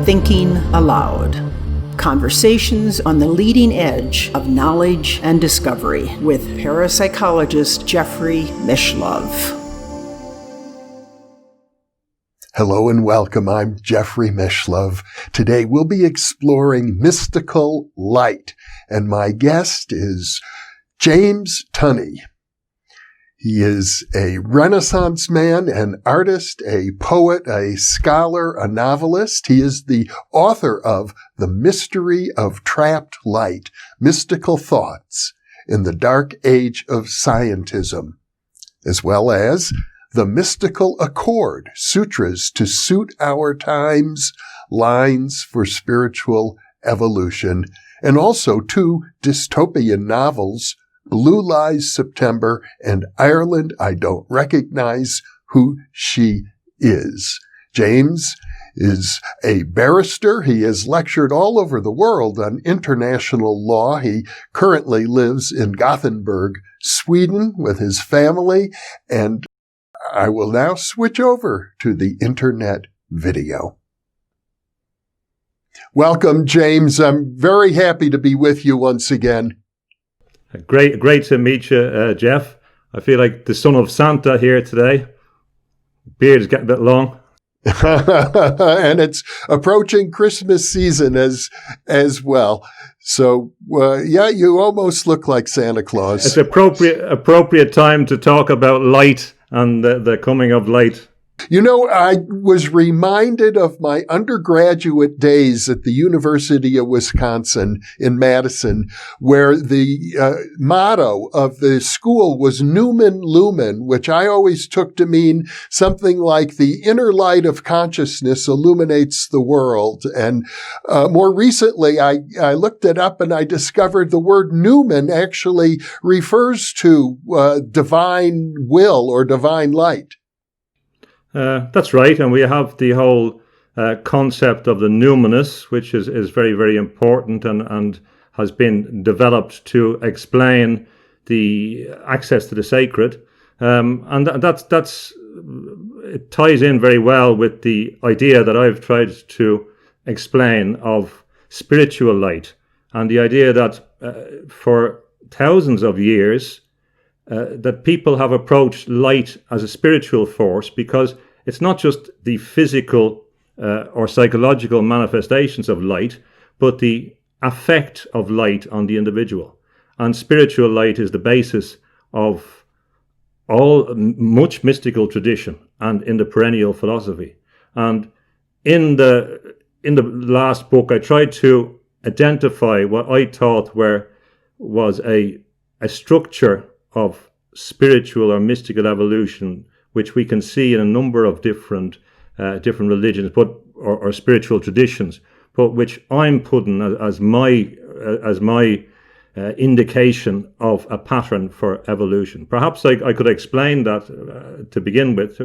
Thinking Aloud. Conversations on the leading edge of knowledge and discovery with parapsychologist Jeffrey Mishlove. Hello and welcome. I'm Jeffrey Mishlove. Today we'll be exploring mystical light, and my guest is James Tunney. He is a Renaissance man, an artist, a poet, a scholar, a novelist. He is the author of The Mystery of Trapped Light, Mystical Thoughts in the Dark Age of Scientism, as well as The Mystical Accord, Sutras to Suit Our Times, Lines for Spiritual Evolution, and also two dystopian novels, Blue Lies September and Ireland, I Don't Recognize Who She Is. James is a barrister. He has lectured all over the world on international law. He currently lives in Gothenburg, Sweden with his family, and I will now switch over to the internet video. Welcome, James. I'm very happy to be with you once again. Great to meet you, Jeff. I feel like the son of Santa here today. Beard is getting a bit long. And it's approaching Christmas season as well. So, yeah, you almost look like Santa Claus. It's appropriate time to talk about light and the coming of light. You know, I was reminded of my undergraduate days at the University of Wisconsin in Madison, where the motto of the school was Numen Lumen, which I always took to mean something like the inner light of consciousness illuminates the world. And more recently, I looked it up and I discovered the word Numen actually refers to divine will or divine light. That's right, and we have the whole concept of the numinous, which is very, very important and has been developed to explain the access to the sacred, and that's it ties in very well with the idea that I've tried to explain of spiritual light, and the idea that for thousands of years that people have approached light as a spiritual force, because it's not just the physical or psychological manifestations of light, but the effect of light on the individual. And spiritual light is the basis of much mystical tradition and in the perennial philosophy. And in the last book, I tried to identify what I thought was a structure of spiritual or mystical evolution, which we can see in a number of different religions, or spiritual traditions, but which I'm putting as my indication of a pattern for evolution. Perhaps I could explain that to begin with.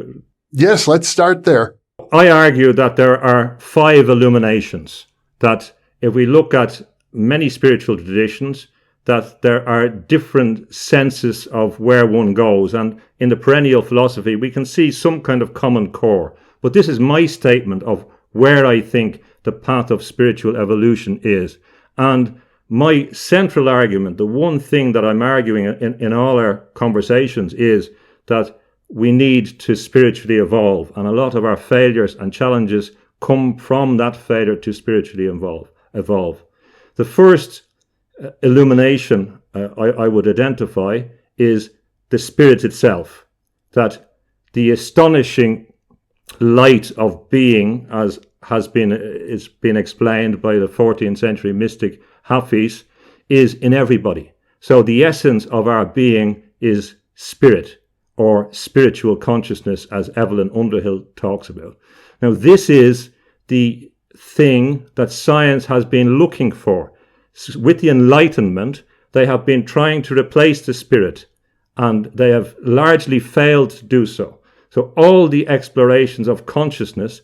Yes, let's start there. I argue that there are 5 illuminations. That if we look at many spiritual traditions, that there are different senses of where one goes. And in the perennial philosophy, we can see some kind of common core. But this is my statement of where I think the path of spiritual evolution is. And my central argument, the one thing that I'm arguing in all our conversations, is that we need to spiritually evolve. And a lot of our failures and challenges come from that failure to spiritually evolve. The first illumination I would identify is the spirit itself, that the astonishing light of being, as has been explained by the 14th century mystic Hafiz, is in everybody. So the essence of our being is spirit, or spiritual consciousness, as Evelyn Underhill talks about. Now, this is the thing that science has been looking for. With the Enlightenment, they have been trying to replace the spirit, and they have largely failed to do so. So all the explorations of consciousness,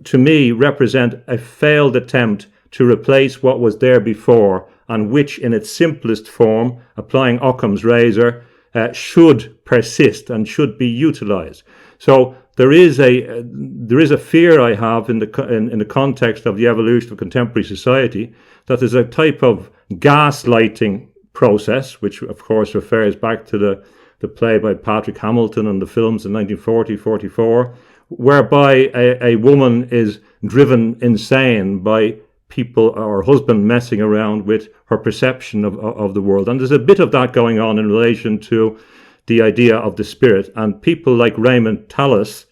to me, represent a failed attempt to replace what was there before, and which in its simplest form, applying Occam's razor, should persist and should be utilized. So there is a fear I have in the context of the evolution of contemporary society that there's a type of gaslighting process, which of course refers back to the play by Patrick Hamilton and the films in 1940-44, whereby a woman is driven insane by people or husband messing around with her perception of the world. And there's a bit of that going on in relation to the idea of the spirit. And people like Raymond Tallis,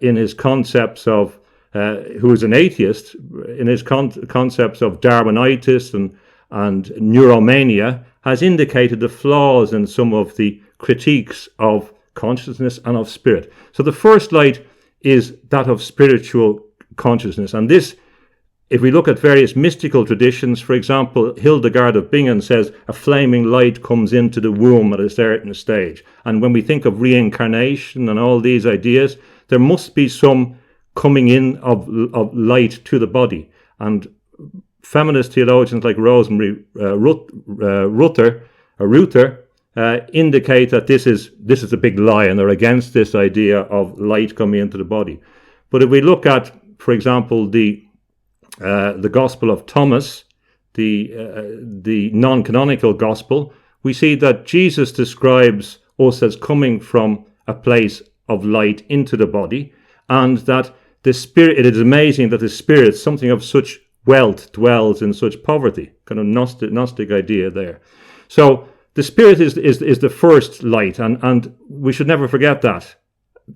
in his concepts of, who is an atheist, in his concepts of Darwinitis and neuromania, has indicated the flaws in some of the critiques of consciousness and of spirit. So the first light is that of spiritual consciousness. And this, if we look at various mystical traditions, for example, Hildegard of Bingen says a flaming light comes into the womb at a certain stage. And when we think of reincarnation and all these ideas, there must be some coming in of light to the body. And feminist theologians like Rosemary Ruther indicate that this is a big lie, and they're against this idea of light coming into the body. But if we look at, for example, the Gospel of Thomas, the non-canonical Gospel, we see that Jesus describes us as coming from a place of light into the body, and that the spirit, it is amazing that the spirit, something of such wealth, dwells in such poverty. Kind of Gnostic idea there. So the spirit is the first light, and we should never forget that.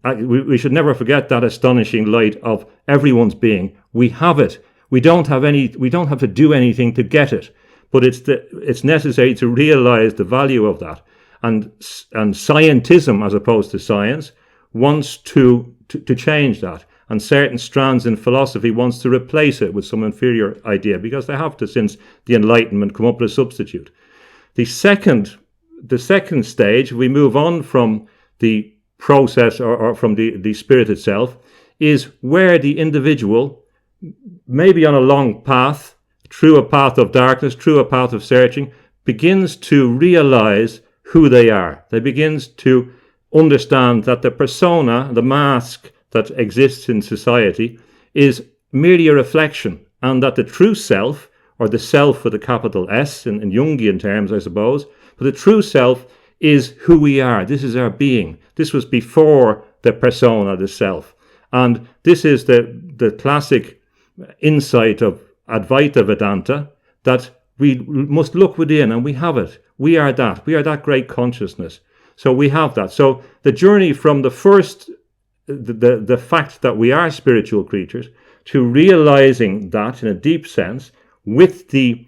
We should never forget that astonishing light of everyone's being. We have it. We don't have to do anything to get it, but it's necessary to realize the value of that. And scientism, as opposed to science, wants to change that. And certain strands in philosophy wants to replace it with some inferior idea, because they have to, since the Enlightenment, come up with a substitute. The second stage, we move on from the process or from the spirit itself, is where the individual, maybe on a long path, through a path of darkness, through a path of searching, begins to realize who they are. They begins to understand that the persona, the mask that exists in society, is merely a reflection, and that the true self, or the self with a capital S in Jungian terms, I suppose, but the true self is who we are. This is our being. This was before the persona, the self. And this is the classic insight of Advaita Vedanta, that we must look within, and we have it. We are that. We are that great consciousness. So we have that. So the journey from the first, the fact that we are spiritual creatures, to realizing that in a deep sense, with the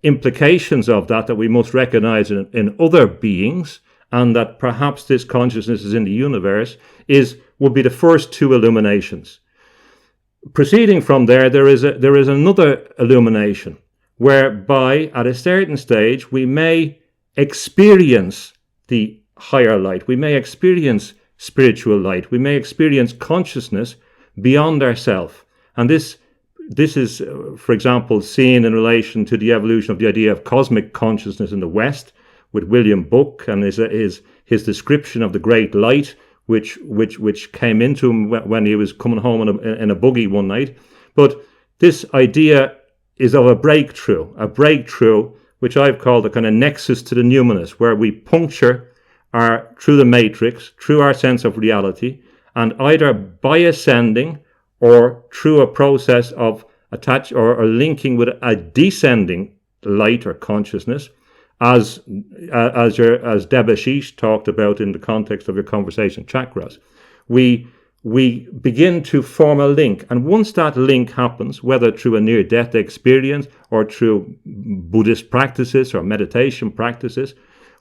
implications of that we must recognize in other beings, and that perhaps this consciousness is in the universe, would be the first two illuminations. Proceeding from there is another illumination, whereby at a certain stage we may experience the higher light, we may experience spiritual light, we may experience consciousness beyond ourself. And this is, for example, seen in relation to the evolution of the idea of cosmic consciousness in the West, with William Buck and his description of the great light, which came into him when he was coming home in a buggy one night. But this idea is of a breakthrough which I've called a kind of nexus to the numinous, where we puncture through the matrix, through our sense of reality, and either by ascending or through a process of attach or linking with a descending light or consciousness, as Debashish talked about in the context of your conversation, chakras, we begin to form a link. And once that link happens, whether through a near-death experience or through Buddhist practices or meditation practices,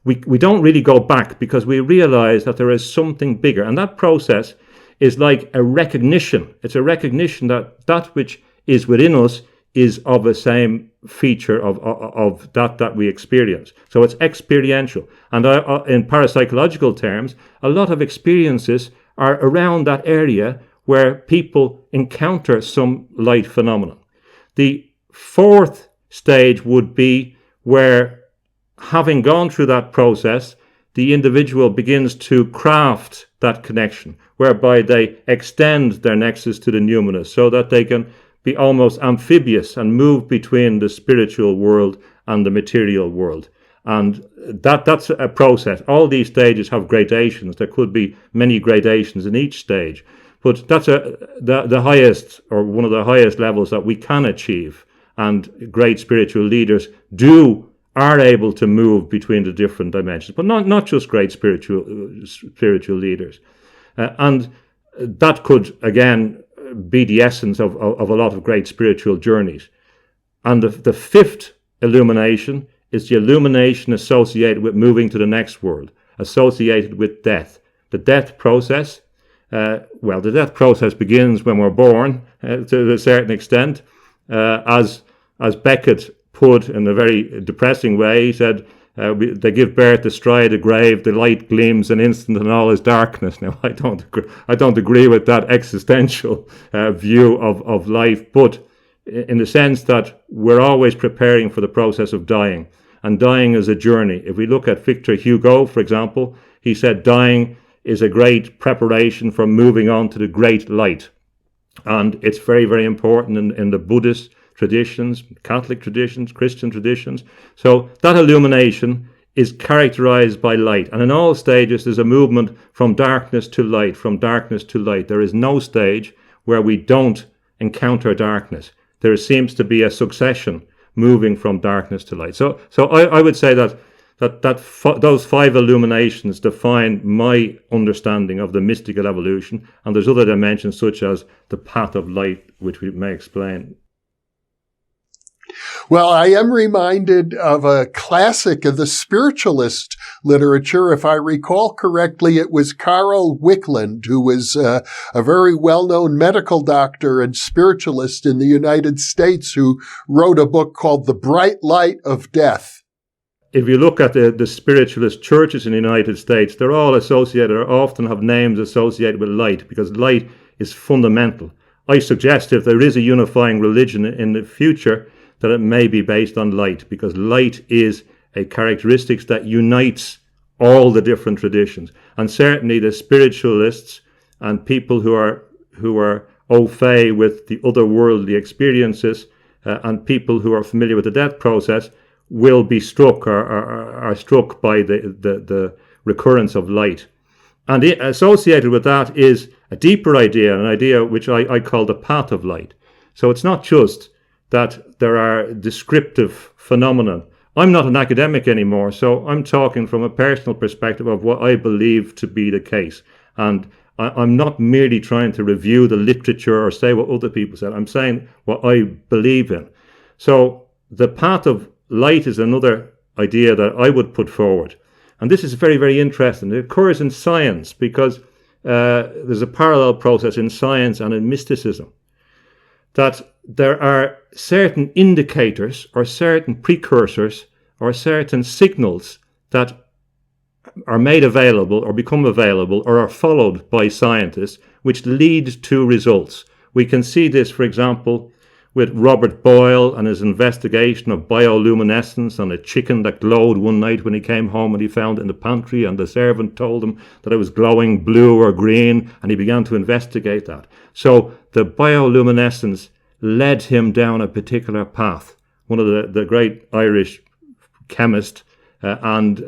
we don't really go back, because we realize that there is something bigger. And that process is like a recognition. It's a recognition that which is within us is of the same feature of that we experience. So it's experiential. And in parapsychological terms, a lot of experiences are around that area where people encounter some light phenomenon. The fourth stage would be where, having gone through that process, the individual begins to craft that connection, whereby they extend their nexus to the numinous so that they can be almost amphibious and move between the spiritual world and the material world. And that's a process. All these stages have gradations. There could be many gradations in each stage. But that's the highest, or one of the highest levels that we can achieve. And great spiritual leaders are able to move between the different dimensions, but not just great spiritual leaders. And that could, again, be the essence of a lot of great spiritual journeys. And the fifth illumination is the illumination associated with moving to the next world, associated with death. The death process, the death process begins when we're born, to a certain extent. As Beckett put in a very depressing way, he said, they give birth, destroy the grave, the light gleams an instant and all is darkness. Now, I don't agree with that existential view of life, but in the sense that we're always preparing for the process of dying, and dying is a journey. If we look at Victor Hugo, for example, he said dying is a great preparation for moving on to the great light. And it's very, very important in the Buddhist traditions, Catholic traditions, Christian traditions. So that illumination is characterized by light. And in all stages, there's a movement from darkness to light, from darkness to light. There is no stage where we don't encounter darkness. There seems to be a succession moving from darkness to light. So I would say that those five illuminations define my understanding of the mystical evolution. And there's other dimensions such as the path of light, which we may explain. Well, I am reminded of a classic of the spiritualist literature. If I recall correctly, it was Carl Wickland, who was a very well-known medical doctor and spiritualist in the United States, who wrote a book called The Bright Light of Death. If you look at the spiritualist churches in the United States, they're all associated, or often have names associated with light, because light is fundamental. I suggest if there is a unifying religion in the future, that it may be based on light, because light is a characteristic that unites all the different traditions. And certainly the spiritualists and people who are au fait with the otherworldly experiences and people who are familiar with the death process will be struck or are struck by the recurrence of light. And associated with that is a deeper idea, an idea which I call the path of light. So it's not just that there are descriptive phenomena. I'm not an academic anymore, so I'm talking from a personal perspective of what I believe to be the case. And I'm not merely trying to review the literature or say what other people said. I'm saying what I believe in. So the path of light is another idea that I would put forward. And this is very, very interesting. It occurs in science because there's a parallel process in science and in mysticism, that there are certain indicators or certain precursors or certain signals that are made available or become available or are followed by scientists, which lead to results. We can see this, for example, with Robert Boyle and his investigation of bioluminescence on a chicken that glowed one night when he came home and he found it in the pantry, and the servant told him that it was glowing blue or green, and he began to investigate that. So the bioluminescence led him down a particular path. One of the great Irish chemists and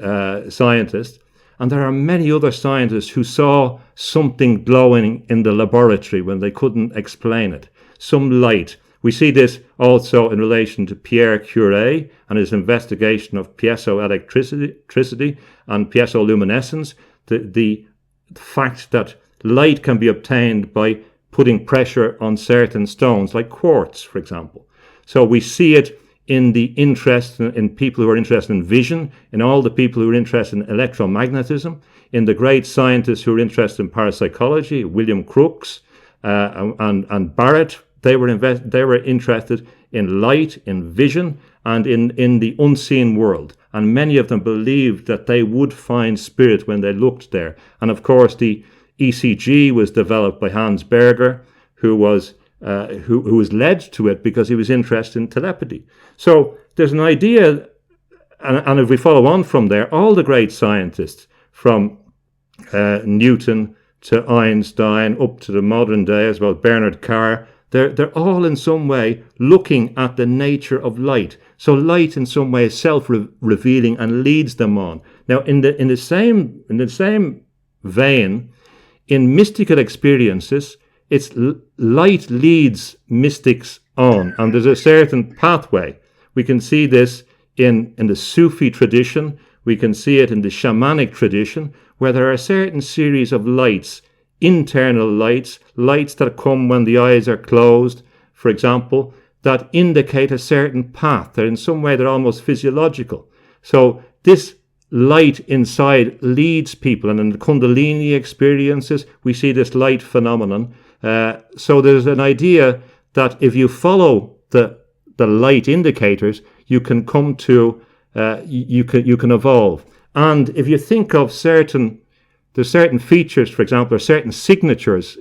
scientists. And there are many other scientists who saw something glowing in the laboratory when they couldn't explain it. Some light. We see this also in relation to Pierre Curie and his investigation of piezoelectricity and piezoluminescence. The fact that light can be obtained by putting pressure on certain stones, like quartz, for example. So we see it in the interest in people who are interested in vision, in all the people who are interested in electromagnetism, in the great scientists who are interested in parapsychology, William Crookes and Barrett. They were interested in light, in vision, and in the unseen world. And many of them believed that they would find spirit when they looked there. And of course, the ECG was developed by Hans Berger, who was led to it because he was interested in telepathy. So there's an idea, and if we follow on from there, all the great scientists from Newton to Einstein up to the modern day, as well Bernard Carr. They're all in some way looking at the nature of light. So light in some way is self-revealing and leads them on. Now, in the same vein, in mystical experiences, it's light leads mystics on, and there's a certain pathway. We can see this in the Sufi tradition. We can see it in the shamanic tradition, where there are a certain series of lights, internal lights that come when the eyes are closed, for example, that indicate a certain path. They're in some way, they're almost physiological. So this light inside leads people, and in the Kundalini experiences, we see this light phenomenon. So there's an idea that if you follow the light indicators, you can come to, you can evolve. And if you think of there's certain features, for example, or certain signatures,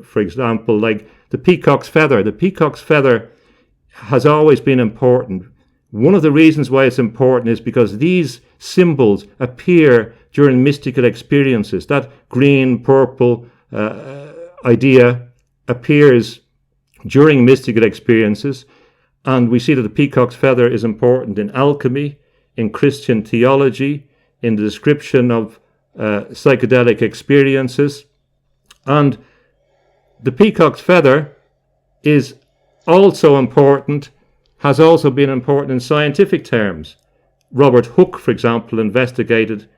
for example, like the peacock's feather. The peacock's feather has always been important. One of the reasons why it's important is because these symbols appear during mystical experiences. That green, purple idea appears during mystical experiences, and we see that the peacock's feather is important in alchemy, in Christian theology, in the description of psychedelic experiences. And the peacock's feather is also important, has also been important in scientific terms. Robert Hooke, for example, investigated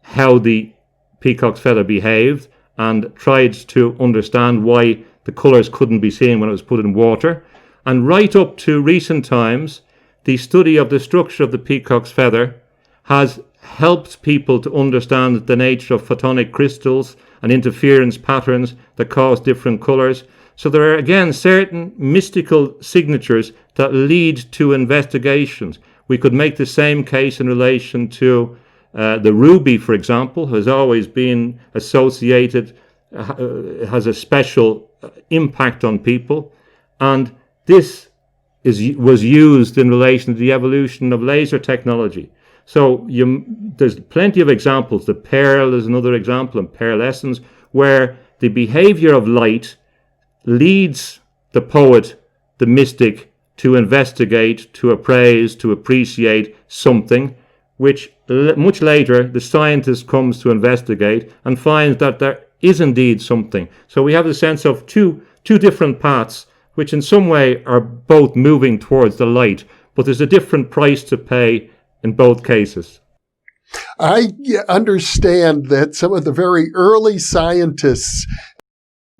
how the peacock's feather behaved and tried to understand why the colours couldn't be seen when it was put in water. And right up to recent times, the study of the structure of the peacock's feather has helped people to understand the nature of photonic crystals and interference patterns that cause different colours. So there are, again, certain mystical signatures that lead to investigations. We could make the same case in relation to the ruby, for example, has always been associated, has a special impact on people. And this was used in relation to the evolution of laser technology. So there's plenty of examples. The pearl is another example, and pearlescence, where the behavior of light leads the poet, the mystic, to investigate, to appraise, to appreciate something, which much later the scientist comes to investigate and finds that there is indeed something. So we have the sense of two different paths, which in some way are both moving towards the light, but there's a different price to pay in both cases. I understand that some of the very early scientists,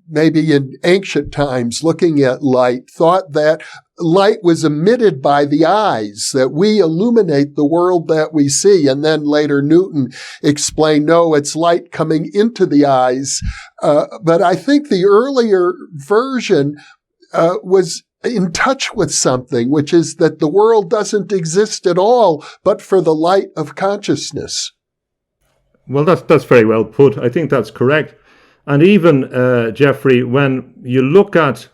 maybe in ancient times, looking at light, thought that light was emitted by the eyes, that we illuminate the world that we see. And then later Newton explained, no, it's light coming into the eyes. But I think the earlier version was in touch with something, which is that the world doesn't exist at all but for the light of consciousness. Well, that's very well put. I think that's correct. And even, Jeffrey, when you look at,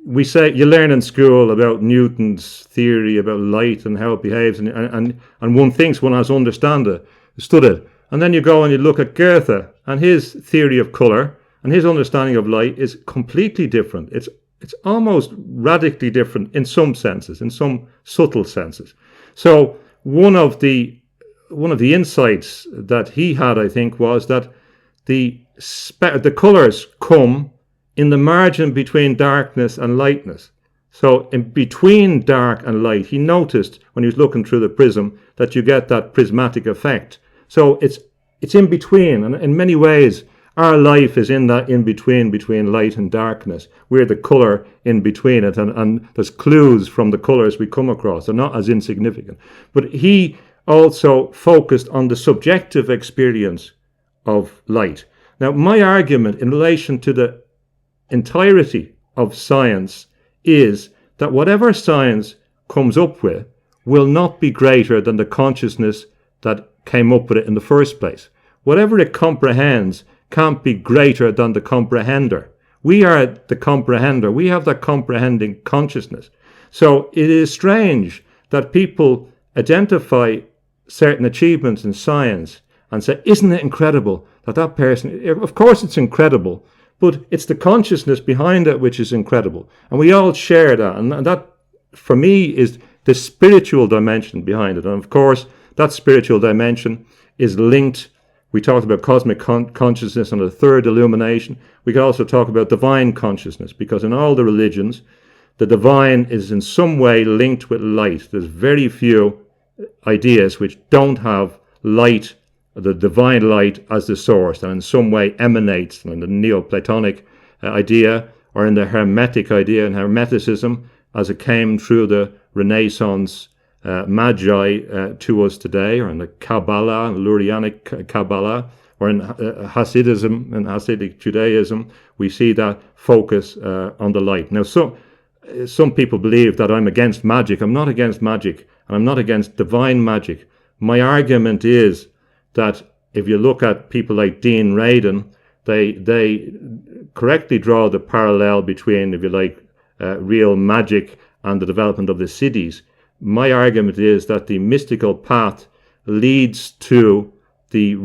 we say, you learn in school about Newton's theory about light and how it behaves, and one thinks one has understood it. And then you go and you look at Goethe, and his theory of colour and his understanding of light is completely different. It's almost radically different in some senses, in some subtle senses. So one of the insights that he had, I think, was that the colours come in the margin between darkness and lightness. So in between dark and light, he noticed when he was looking through the prism that you get that prismatic effect. So it's in between, and in many ways, our life is in that in-between, between light and darkness. We're the colour in between it, and there's clues from the colours we come across. They're not as insignificant. But he also focused on the subjective experience of light. Now, my argument in relation to the entirety of science is that whatever science comes up with will not be greater than the consciousness that came up with it in the first place. Whatever it comprehends can't be greater than the comprehender. We are the comprehender. We have that comprehending consciousness. So it is strange that people identify certain achievements in science and say, isn't it incredible that that person, of course it's incredible, but it's the consciousness behind it which is incredible. And we all share that. And that, for me, is the spiritual dimension behind it. And of course, that spiritual dimension is linked. We talked about cosmic consciousness and the third illumination. We could also talk about divine consciousness, because in all the religions, the divine is in some way linked with light. There's very few ideas which don't have light, the divine light, as the source, and in some way emanates in the Neoplatonic idea, or in the Hermetic idea, and Hermeticism, as it came through the Renaissance Magi to us today, or in the Kabbalah, Lurianic Kabbalah, or in Hasidism and Hasidic Judaism. We see that focus on the light. Now, some people believe that I'm against magic. I'm not against magic, and I'm not against divine magic. My argument is that if you look at people like Dean Radin, they correctly draw the parallel between, if you like, real magic and the development of the cities. My argument is that the mystical path leads to the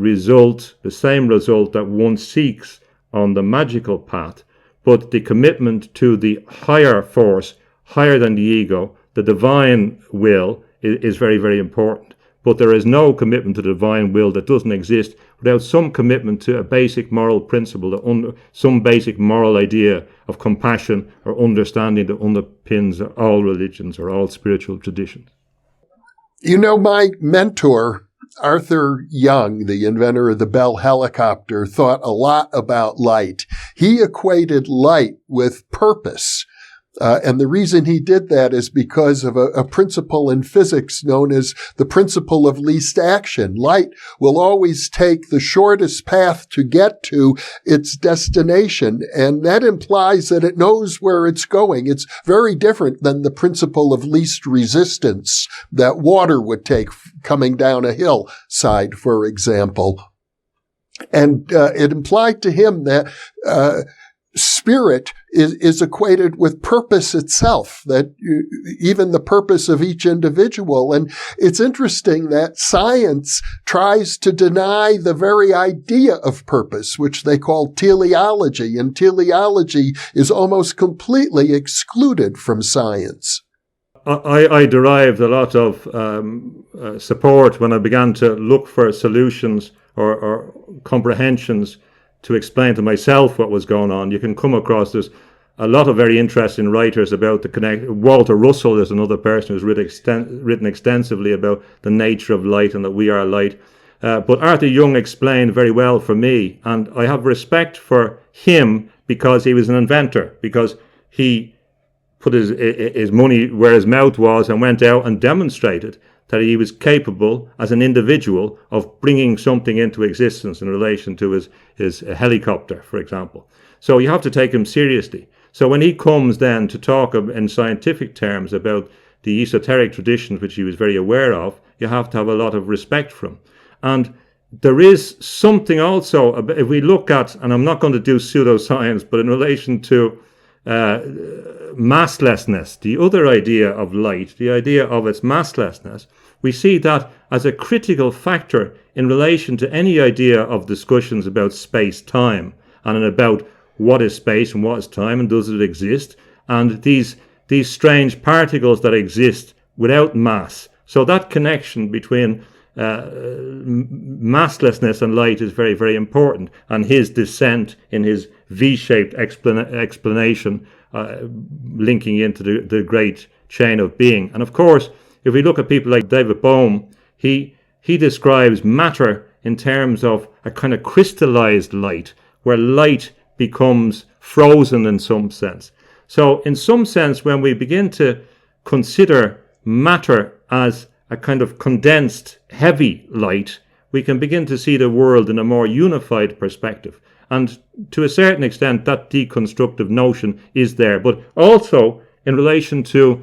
same result that one seeks on the magical path, but the commitment to the higher force, higher than the ego, the divine will, is very, very important. But there is no commitment to the divine will that doesn't exist without some commitment to a basic moral principle, some basic moral idea of compassion or understanding that underpins all religions or all spiritual traditions. You know, my mentor, Arthur Young, the inventor of the Bell helicopter, thought a lot about light. He equated light with purpose. And the reason he did that is because of a principle in physics known as the principle of least action. Light will always take the shortest path to get to its destination, and that implies that it knows where it's going. It's very different than the principle of least resistance that water would take coming down a hillside, for example. And it implied to him that spirit is equated with purpose itself, that even the purpose of each individual. And it's interesting that science tries to deny the very idea of purpose, which they call teleology, and teleology is almost completely excluded from science. I derived a lot of support when I began to look for solutions or comprehensions to explain to myself what was going on. You can come across, there's a lot of very interesting writers about the Walter Russell is another person who's written extensively about the nature of light and that we are light. But Arthur Young explained very well for me, and I have respect for him because he was an inventor, because he put his money where his mouth was and went out and demonstrated that he was capable as an individual of bringing something into existence in relation to his helicopter, for example. So you have to take him seriously. So when he comes then to talk in scientific terms about the esoteric traditions, which he was very aware of, you have to have a lot of respect for him. And there is something also, if we look at, and I'm not going to do pseudoscience, but in relation to masslessness, the other idea of light, the idea of its masslessness, we see that as a critical factor in relation to any idea of discussions about space-time and about what is space and what is time and does it exist, and these strange particles that exist without mass. So that connection between masslessness and light is very, very important, and his descent in his V-shaped explanation linking into the great chain of being. And of course, if we look at people like David Bohm, he describes matter in terms of a kind of crystallized light, where light becomes frozen in some sense. So in some sense, when we begin to consider matter as a kind of condensed, heavy light, we can begin to see the world in a more unified perspective. And to a certain extent, that deconstructive notion is there. But also, in relation to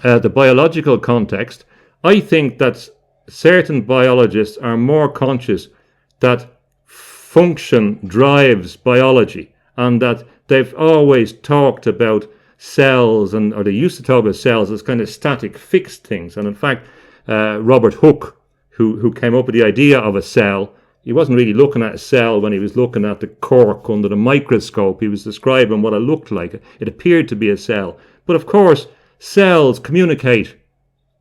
the biological context, I think that certain biologists are more conscious that function drives biology, and that they've always talked about cells, or they used to talk about cells as kind of static, fixed things. And in fact, Robert Hooke, who came up with the idea of a cell. He wasn't really looking at a cell when he was looking at the cork under the microscope. He was describing what it looked like. It appeared to be a cell. But of course, cells communicate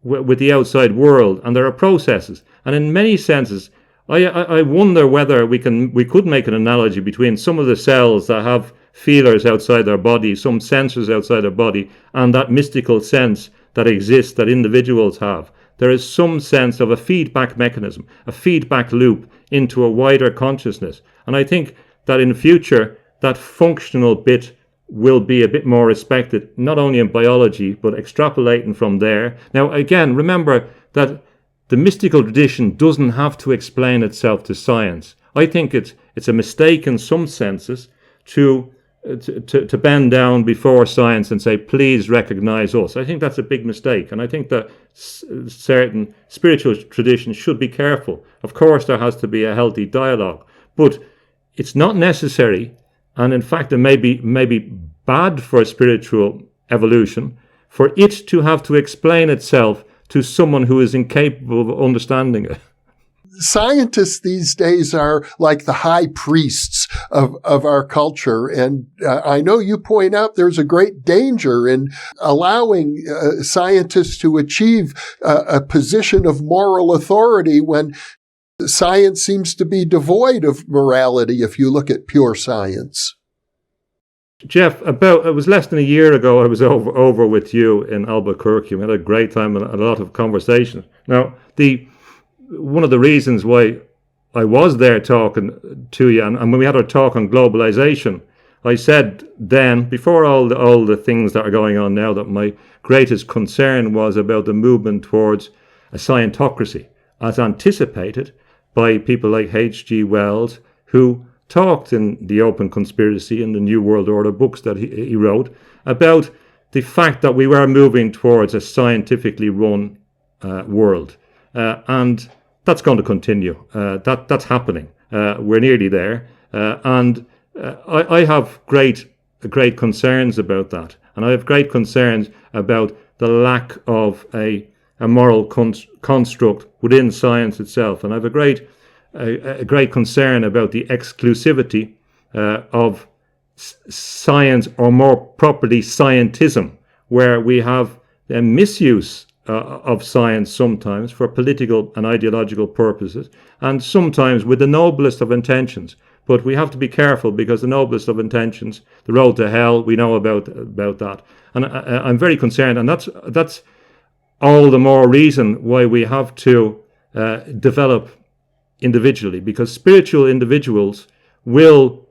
with the outside world, and there are processes. And in many senses, I wonder whether we could make an analogy between some of the cells that have feelers outside their body, some sensors outside their body, and that mystical sense that exists that individuals have. There is some sense of a feedback mechanism, a feedback loop into a wider consciousness. And I think that in the future, that functional bit will be a bit more respected, not only in biology, but extrapolating from there. Now, again, remember that the mystical tradition doesn't have to explain itself to science. I think it's a mistake in some senses to bend down before science and say, please recognize us. I think that's a big mistake. And I think that certain spiritual traditions should be careful. Of course, there has to be a healthy dialogue, but it's not necessary. And in fact, it may be bad for spiritual evolution for it to have to explain itself to someone who is incapable of understanding it. Scientists these days are like the high priests of our culture. And I know you point out there's a great danger in allowing scientists to achieve a position of moral authority when science seems to be devoid of morality if you look at pure science. Jeff, it was less than a year ago I was over with you in Albuquerque. We had a great time and a lot of conversation. Now, one of the reasons why I was there talking to you, and when we had our talk on globalization, I said then, before all the things that are going on now, that my greatest concern was about the movement towards a scientocracy, as anticipated by people like H.G. Wells, who talked in The Open Conspiracy and the New World Order books that he wrote about the fact that we were moving towards a scientifically run world. And that's going to continue. That's happening. We're nearly there. And I have great concerns about that. And I have great concerns about the lack of a moral construct within science itself. And I have a great concern about the exclusivity of science, or more properly scientism, where we have a misuse of science sometimes for political and ideological purposes, and sometimes with the noblest of intentions. But we have to be careful, because the noblest of intentions, the road to hell, we know about that. And I'm very concerned, and that's all the more reason why we have to develop individually, because spiritual individuals will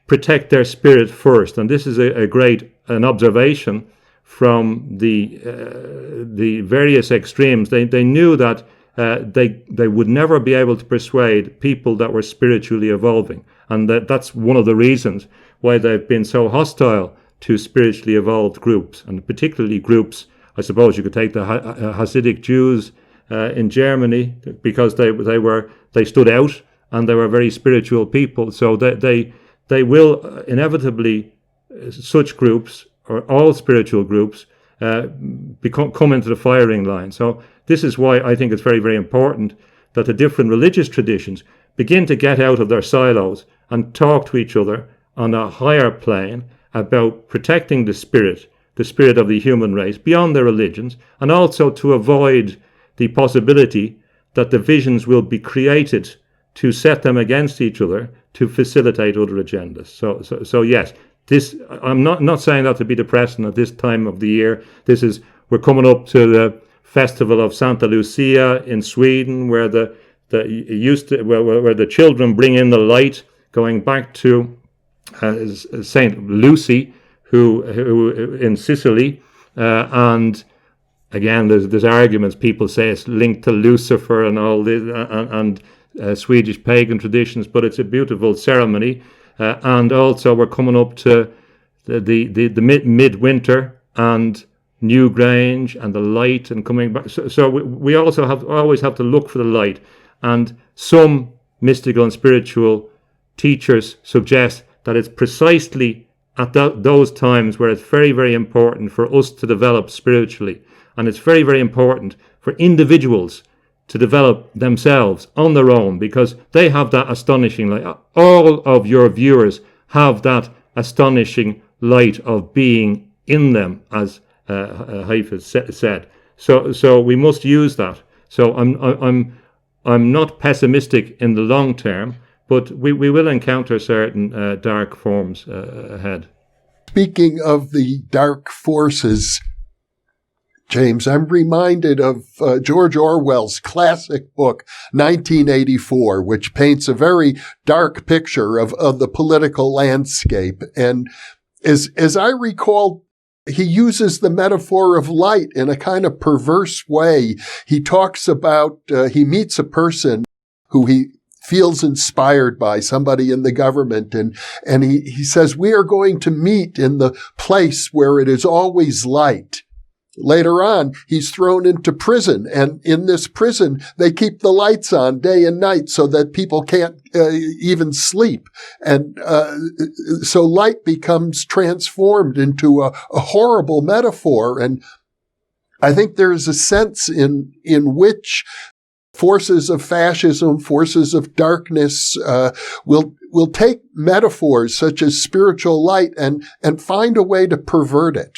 protect their spirit first. And this is an observation from the various extremes. They knew that they would never be able to persuade people that were spiritually evolving, and that's one of the reasons why they've been so hostile to spiritually evolved groups, and particularly groups, I suppose you could take the Hasidic Jews in Germany, because they stood out and they were very spiritual people. So they will inevitably, such groups, or all spiritual groups, come into the firing line. So this is why I think it's very, very important that the different religious traditions begin to get out of their silos and talk to each other on a higher plane about protecting the spirit of the human race beyond their religions, and also to avoid the possibility that divisions will be created to set them against each other to facilitate other agendas. So yes, this, I'm not saying that to be depressing at this time of the year. We're coming up to the festival of Santa Lucia in Sweden, where where the children bring in the light, going back to Saint Lucy, who in Sicily, and again, there's arguments. People say it's linked to Lucifer and all this, and Swedish pagan traditions, but it's a beautiful ceremony. And also, we're coming up to the midwinter and Newgrange and the light, and coming back. So we also always have to look for the light. And some mystical and spiritual teachers suggest that it's precisely at those times where it's very, very important for us to develop spiritually. And it's very, very important for individuals to develop themselves on their own, because they have that astonishing light. All of your viewers have that astonishing light of being in them, as Haifa said. So we must use that. So I'm not pessimistic in the long term, but we will encounter certain dark forms ahead. Speaking of the dark forces, James, I'm reminded of George Orwell's classic book, 1984, which paints a very dark picture of the political landscape. And as I recall, he uses the metaphor of light in a kind of perverse way. He talks about, he meets a person who he feels inspired by, somebody in the government, and he says, we are going to meet in the place where it is always light. Later on, he's thrown into prison, and in this prison, they keep the lights on day and night so that people can't even sleep. And so light becomes transformed into a horrible metaphor. And I think there is a sense in which forces of fascism, forces of darkness will take metaphors such as spiritual light and find a way to pervert it.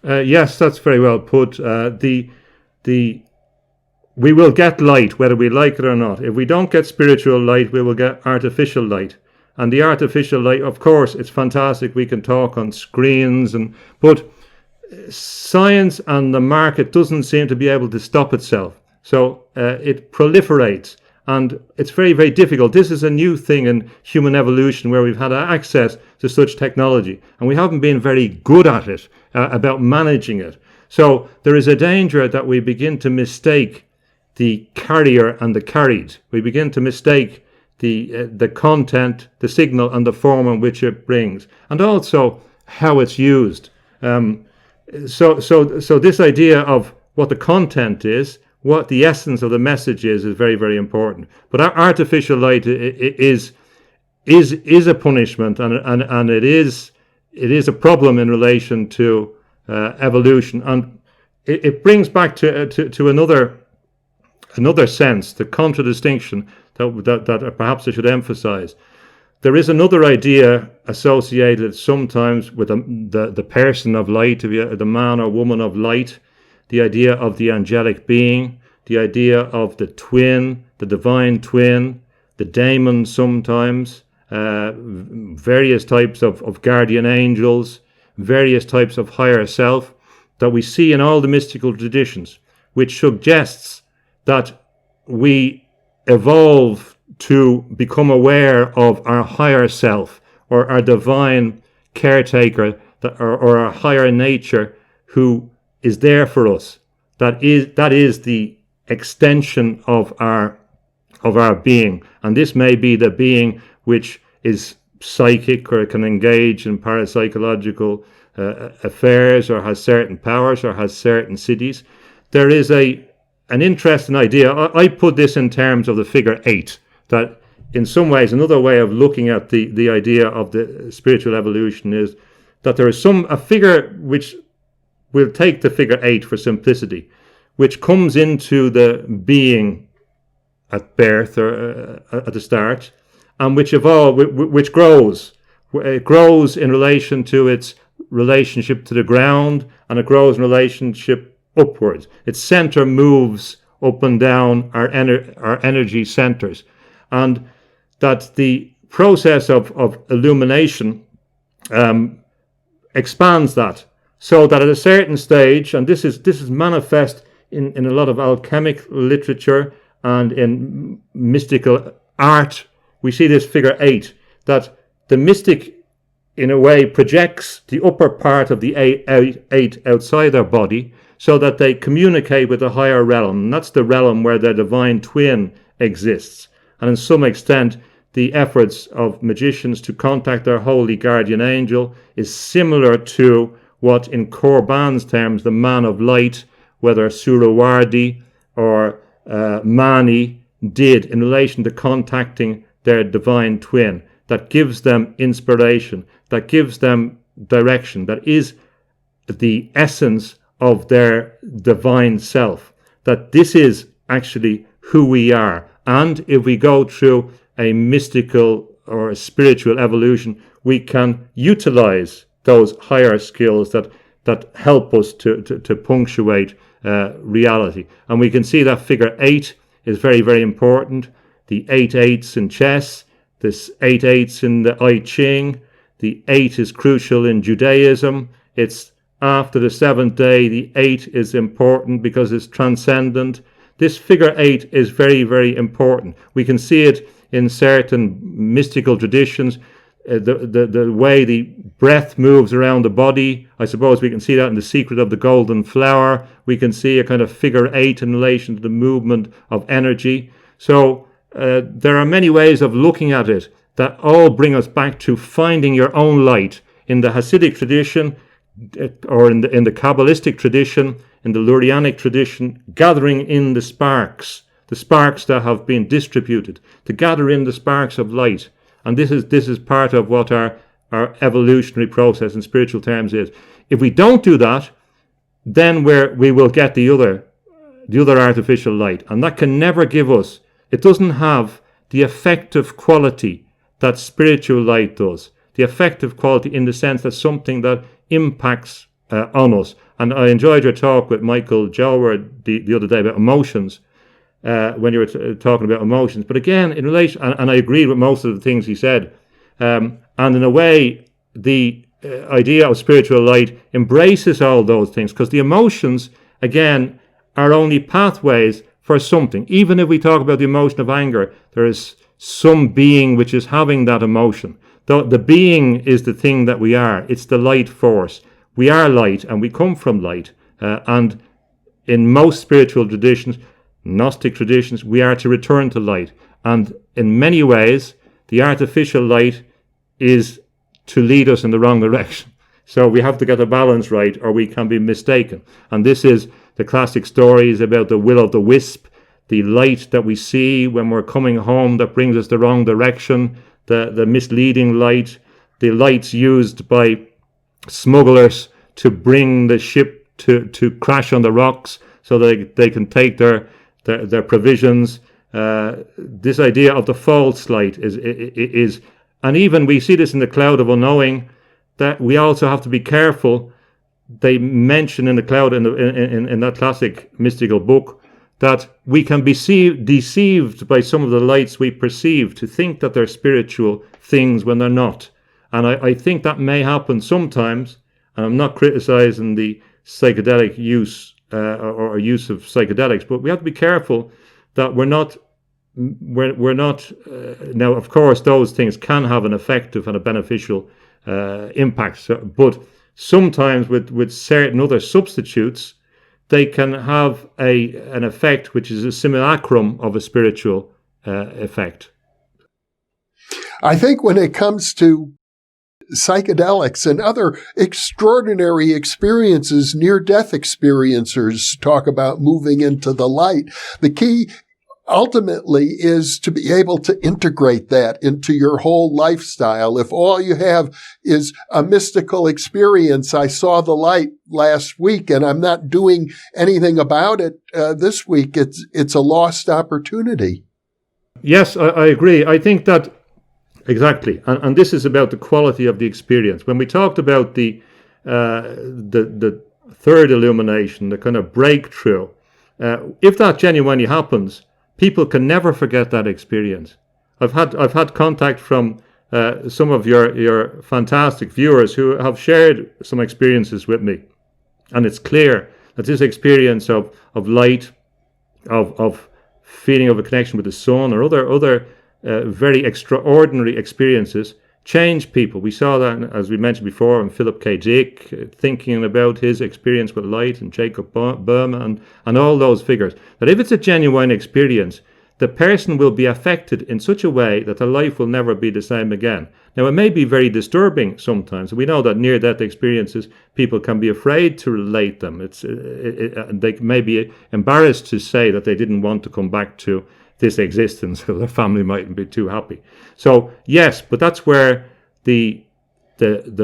Yes, that's very well put. We will get light, whether we like it or not. If we don't get spiritual light, we will get artificial light. And the artificial light, of course, it's fantastic. We can talk on screens, but science and the market doesn't seem to be able to stop itself. So it proliferates. And it's very, very difficult. This is a new thing in human evolution where we've had access to such technology, and we haven't been very good at it, about managing it. So there is a danger that we begin to mistake the carrier and the carried. We begin to mistake the content, the signal, and the form in which it brings, and also how it's used. So this idea of what the content is, what the essence of the message is very, very important. But our artificial light is a punishment, and it is a problem in relation to evolution, and it brings back to another sense, the contradistinction that perhaps I should emphasize. There is another idea associated sometimes with the person of light, the man or woman of light, the idea of the angelic being, the idea of the twin, the divine twin, the daemon sometimes, various types of guardian angels, various types of higher self that we see in all the mystical traditions, which suggests that we evolve to become aware of our higher self, or our divine caretaker, or our higher nature who is there for us. That is the extension of our being, and this may be the being which is psychic, or can engage in parapsychological affairs, or has certain powers, or has certain cities. There is an interesting idea. I put this in terms of the figure 8, that in some ways another way of looking at the idea of the spiritual evolution is that there is a figure which we'll take the figure 8 for simplicity, which comes into the being at birth, or at the start, and which grows. It grows in relation to its relationship to the ground, and it grows in relationship upwards. Its center moves up and down our energy centers, and that the process of illumination expands that, so that at a certain stage, and this is manifest in a lot of alchemic literature and in mystical art, we see this figure 8, that the mystic in a way projects the upper part of the eight outside their body, so that they communicate with a higher realm. And that's the realm where their divine twin exists. And in some extent, the efforts of magicians to contact their holy guardian angel is similar to what, in Corban's terms, the man of light, whether Surawardi or Mani, did in relation to contacting their divine twin. That gives them inspiration, that gives them direction, that is the essence of their divine self. That this is actually who we are. And if we go through a mystical or a spiritual evolution, we can utilize those higher skills that help us to punctuate reality. And we can see that figure 8 is very, very important. The 8 eights in chess, this 8 eights in the I Ching. The 8 is crucial in Judaism. It's after the seventh day. The 8 is important because it's transcendent. This figure 8 is very, very important. We can see it in certain mystical traditions. The way the breath moves around the body. I suppose we can see that in The Secret of the Golden Flower. We can see a kind of figure 8 in relation to the movement of energy. So there are many ways of looking at it that all bring us back to finding your own light. In the Hasidic tradition, or in the Kabbalistic tradition, in the Lurianic tradition, gathering in the sparks that have been distributed, to gather in the sparks of light. And this is part of what our evolutionary process in spiritual terms is. If we don't do that, then we will get the other artificial light, and that can never give us. It doesn't have the effective quality that spiritual light does. The effective quality in the sense that something that impacts on us. And I enjoyed your talk with Michael Jower the other day about emotions. When you were talking about emotions. But again, in relation, and I agree with most of the things he said, and in a way, the idea of spiritual light embraces all those things, because the emotions, again, are only pathways for something. Even if we talk about the emotion of anger, there is some being which is having that emotion. The being is the thing that we are. It's the light force. We are light, and we come from light. And in most spiritual traditions, Gnostic traditions, we are to return to light. And in many ways, the artificial light is to lead us in the wrong direction. So we have to get the balance right, or we can be mistaken. And this is the classic stories about the will o' the wisp, the light that we see when we're coming home that brings us the wrong direction, the misleading light, the lights used by smugglers to bring the ship to crash on the rocks so that they can take their provisions. This idea of the false light is, and even we see this in the cloud of unknowing, that we also have to be careful. They mention in the cloud in that classic mystical book that we can be deceived by some of the lights we perceive to think that they're spiritual things when they're not. And I think that may happen sometimes, and I'm not criticizing the psychedelic use or use of psychedelics, but we have to be careful that we're not now, of course, those things can have an effective and a beneficial impact, but sometimes with certain other substitutes, they can have an effect which is a simulacrum of a spiritual effect. I think when it comes to psychedelics and other extraordinary experiences, near-death experiencers talk about moving into the light. The key ultimately is to be able to integrate that into your whole lifestyle. If all you have is a mystical experience, I saw the light last week and I'm not doing anything about it this week, it's a lost opportunity. Yes, I agree. I think that exactly, and this is about the quality of the experience. When we talked about the third illumination, the kind of breakthrough, if that genuinely happens, people can never forget that experience. I've had contact from some of your fantastic viewers who have shared some experiences with me, and it's clear that this experience of light, of feeling of a connection with the sun, or other very extraordinary experiences change people. We saw that, as we mentioned before, in Philip K. Dick, thinking about his experience with light, and Jacob Boehme, and all those figures. That if it's a genuine experience, the person will be affected in such a way that their life will never be the same again. Now, it may be very disturbing sometimes. We know that near-death experiences, people can be afraid to relate them. They may be embarrassed to say that they didn't want to come back to this existence, or their family mightn't be too happy. So yes, but that's where the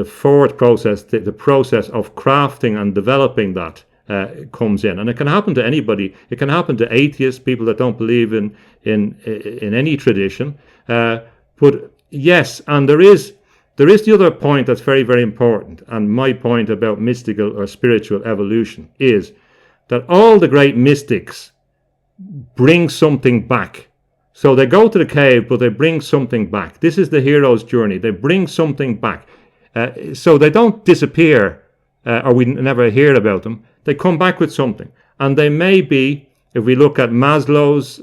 fourth process, the process of crafting and developing that comes in. And it can happen to anybody. It can happen to atheists, people that don't believe in any tradition. But yes, and there is the other point that's very, very important. And my point about mystical or spiritual evolution is that all the great mystics bring something back. So they go to the cave, but they bring something back. This is the hero's journey. They bring something back. So they don't disappear, or we never hear about them. They come back with something. And they may be, if we look at Maslow's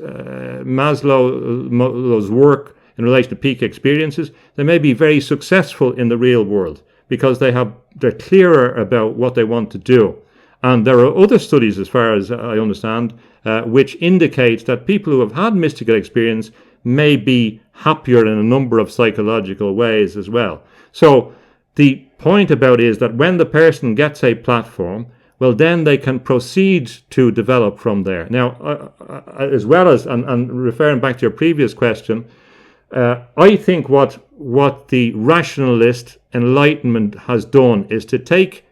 work in relation to peak experiences, they may be very successful in the real world because they're clearer about what they want to do. And there are other studies, as far as I understand, which indicate that people who have had mystical experience may be happier in a number of psychological ways as well. So the point about it is that when the person gets a platform, well, then they can proceed to develop from there. Now, as well as, and referring back to your previous question, I think what the rationalist enlightenment has done is to take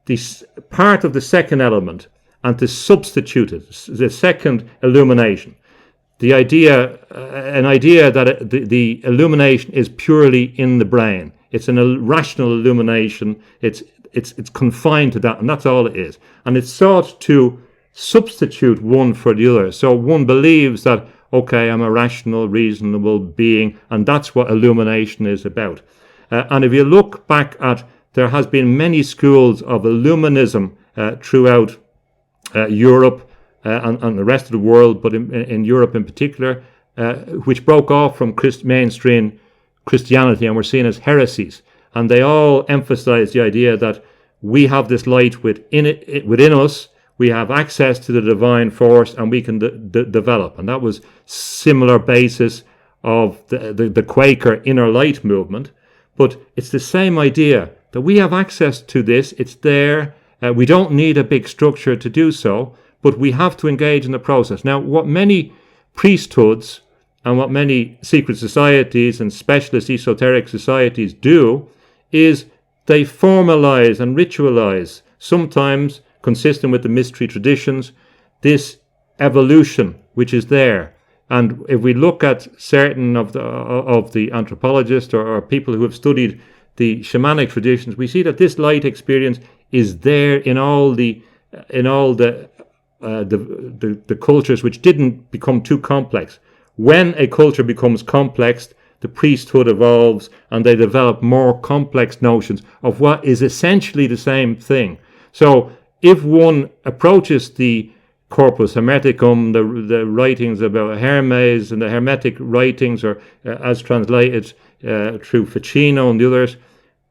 this part of the second element and to substitute it, the second illumination. The idea, an idea that the illumination is purely in the brain. It's a rational illumination. It's confined to that, and that's all it is. And it's sought to substitute one for the other. So one believes that, okay, I'm a rational, reasonable being, and that's what illumination is about. And if you look back at, there has been many schools of illuminism throughout Europe and the rest of the world, but in Europe in particular, which broke off from mainstream Christianity and were seen as heresies. And they all emphasize the idea that we have this light within us, we have access to the divine force, and we can develop. And that was similar basis of the Quaker inner light movement. But it's the same idea that we have access to this, it's there, we don't need a big structure to do so, but we have to engage in the process. Now, what many priesthoods and what many secret societies and specialist esoteric societies do is they formalize and ritualize, sometimes consistent with the mystery traditions, this evolution which is there. And if we look at certain of the anthropologists or people who have studied the shamanic traditions, we see that this light experience is there in all the cultures which didn't become too complex. When a culture becomes complex, the priesthood evolves and they develop more complex notions of what is essentially the same thing. So if one approaches the Corpus Hermeticum, the writings about Hermes and the Hermetic writings, or as translated through Ficino and the others,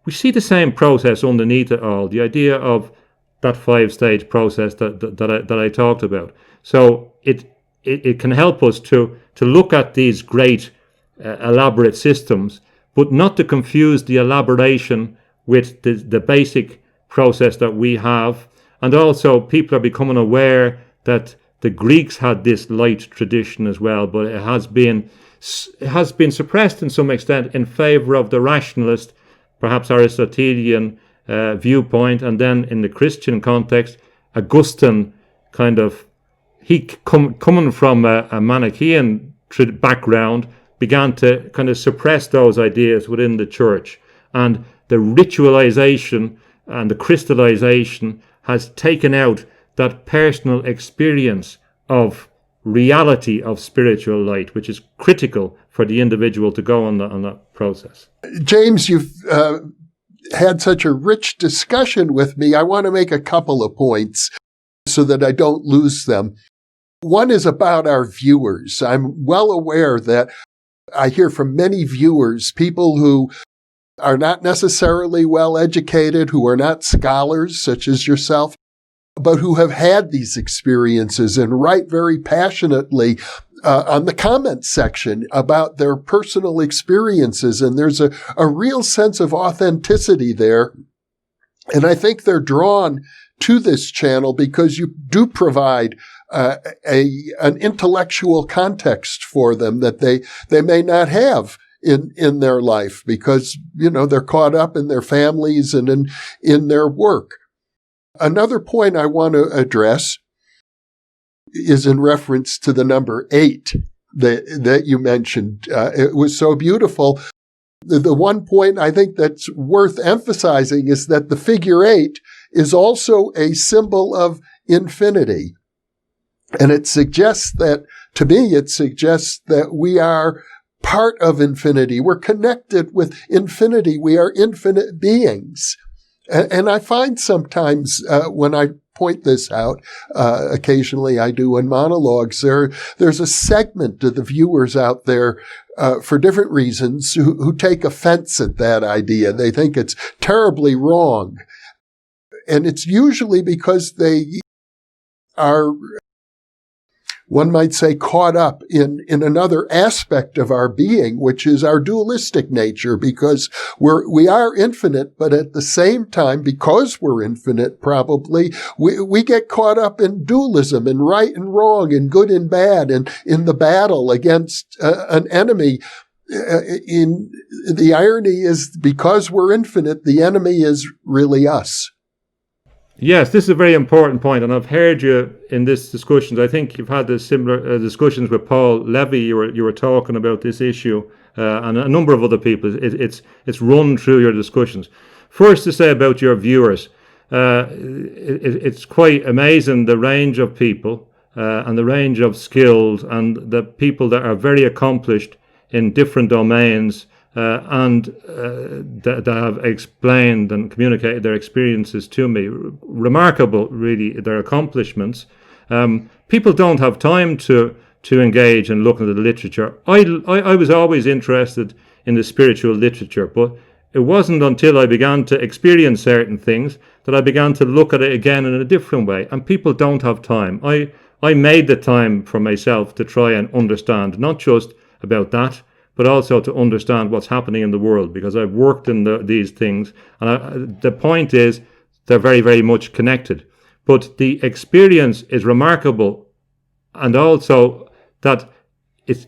we see the same process underneath it all, the idea of that 5-stage process that I talked about. So it can help us to look at these great elaborate systems, but not to confuse the elaboration with the basic process that we have. And also people are becoming aware that the Greeks had this light tradition as well, but it has been suppressed in some extent in favor of the rationalist, perhaps Aristotelian viewpoint. And then in the Christian context, Augustine kind of, he coming from a Manichaean background, began to kind of suppress those ideas within the church. And the ritualization and the crystallization has taken out that personal experience of reality of spiritual light, which is critical for the individual to go on that process. James, you've had such a rich discussion with me. I want to make a couple of points so that I don't lose them. One is about our viewers. I'm well aware that I hear from many viewers, people who are not necessarily well educated, who are not scholars such as yourself, but who have had these experiences and write very passionately on the comment section about their personal experiences. And there's a real sense of authenticity there. And I think they're drawn to this channel because you do provide an intellectual context for them that they may not have in their life because, they're caught up in their families and in their work. Another point I want to address is in reference to the number 8 that you mentioned. It was so beautiful. The one point I think that's worth emphasizing is that the figure 8 is also a symbol of infinity. And it suggests that, to me, it suggests that we are part of infinity. We're connected with infinity. We are infinite beings. And I find sometimes when I point this out, occasionally I do in monologues, there's a segment of the viewers out there for different reasons who take offense at that idea. They think it's terribly wrong. And it's usually because they are, one might say, caught up in another aspect of our being, which is our dualistic nature, because we are infinite, but at the same time, because we're infinite, probably, we get caught up in dualism and right and wrong and good and bad and in the battle against an enemy. The irony is, because we're infinite, the enemy is really us. Yes, this is a very important point, and I've heard you in this discussions. I think you've had this similar discussions with Paul Levy. You were talking about this issue, and a number of other people. It's run through your discussions. First, to say about your viewers, it's quite amazing the range of people and the range of skills, and the people that are very accomplished in different domains. That have explained and communicated their experiences to me. Remarkable, really, their accomplishments. People don't have time to engage and look into the literature. I was always interested in the spiritual literature, but it wasn't until I began to experience certain things that I began to look at it again in a different way. And people don't have time. I made the time for myself to try and understand, not just about that, but also to understand what's happening in the world, because I've worked in these things. And the point is, they're very, very much connected. But the experience is remarkable, and also that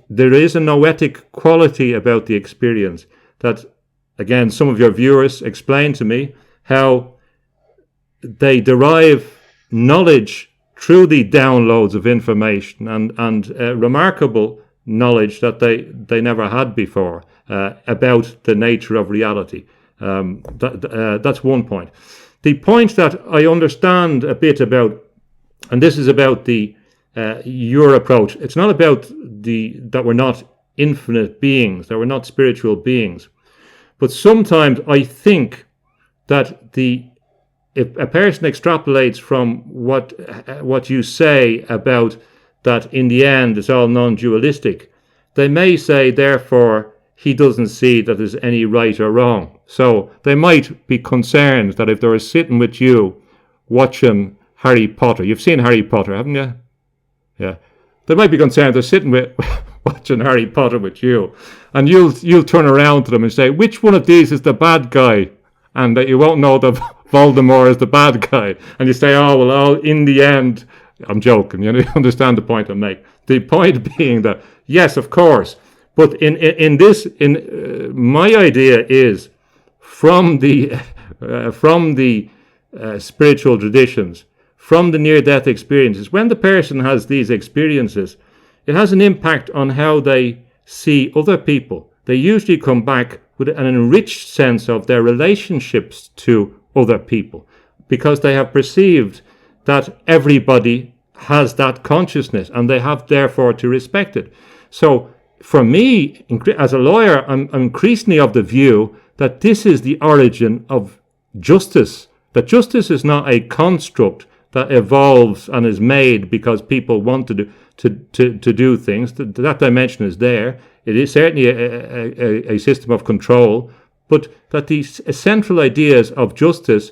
there is a noetic quality about the experience that, again, some of your viewers explain to me how they derive knowledge through the downloads of information and remarkable knowledge that they never had before about the nature of reality. That's one point. The point that I understand a bit about, and this is about your approach. It's not about that we're not infinite beings, that we're not spiritual beings, but sometimes I think that if a person extrapolates from what you say about that in the end it's all non-dualistic, they may say, therefore, he doesn't see that there's any right or wrong. So they might be concerned that if they were sitting with you watching Harry Potter, you've seen Harry Potter, haven't you? Yeah. They might be concerned they're sitting with watching Harry Potter with you, and you'll turn around to them and say, which one of these is the bad guy? And that you won't know that Voldemort is the bad guy. And you say, oh, well, in the end, I'm joking, you understand the point I make. The point being that, yes, of course, but in my idea is from the spiritual traditions, from the near-death experiences, when the person has these experiences, it has an impact on how they see other people. They usually come back with an enriched sense of their relationships to other people, because they have perceived that everybody has that consciousness and they have therefore to respect it. So for me, as a lawyer, I'm increasingly of the view that this is the origin of justice, that justice is not a construct that evolves and is made because people want to do things. That dimension is there. It is certainly a system of control, but that these central ideas of justice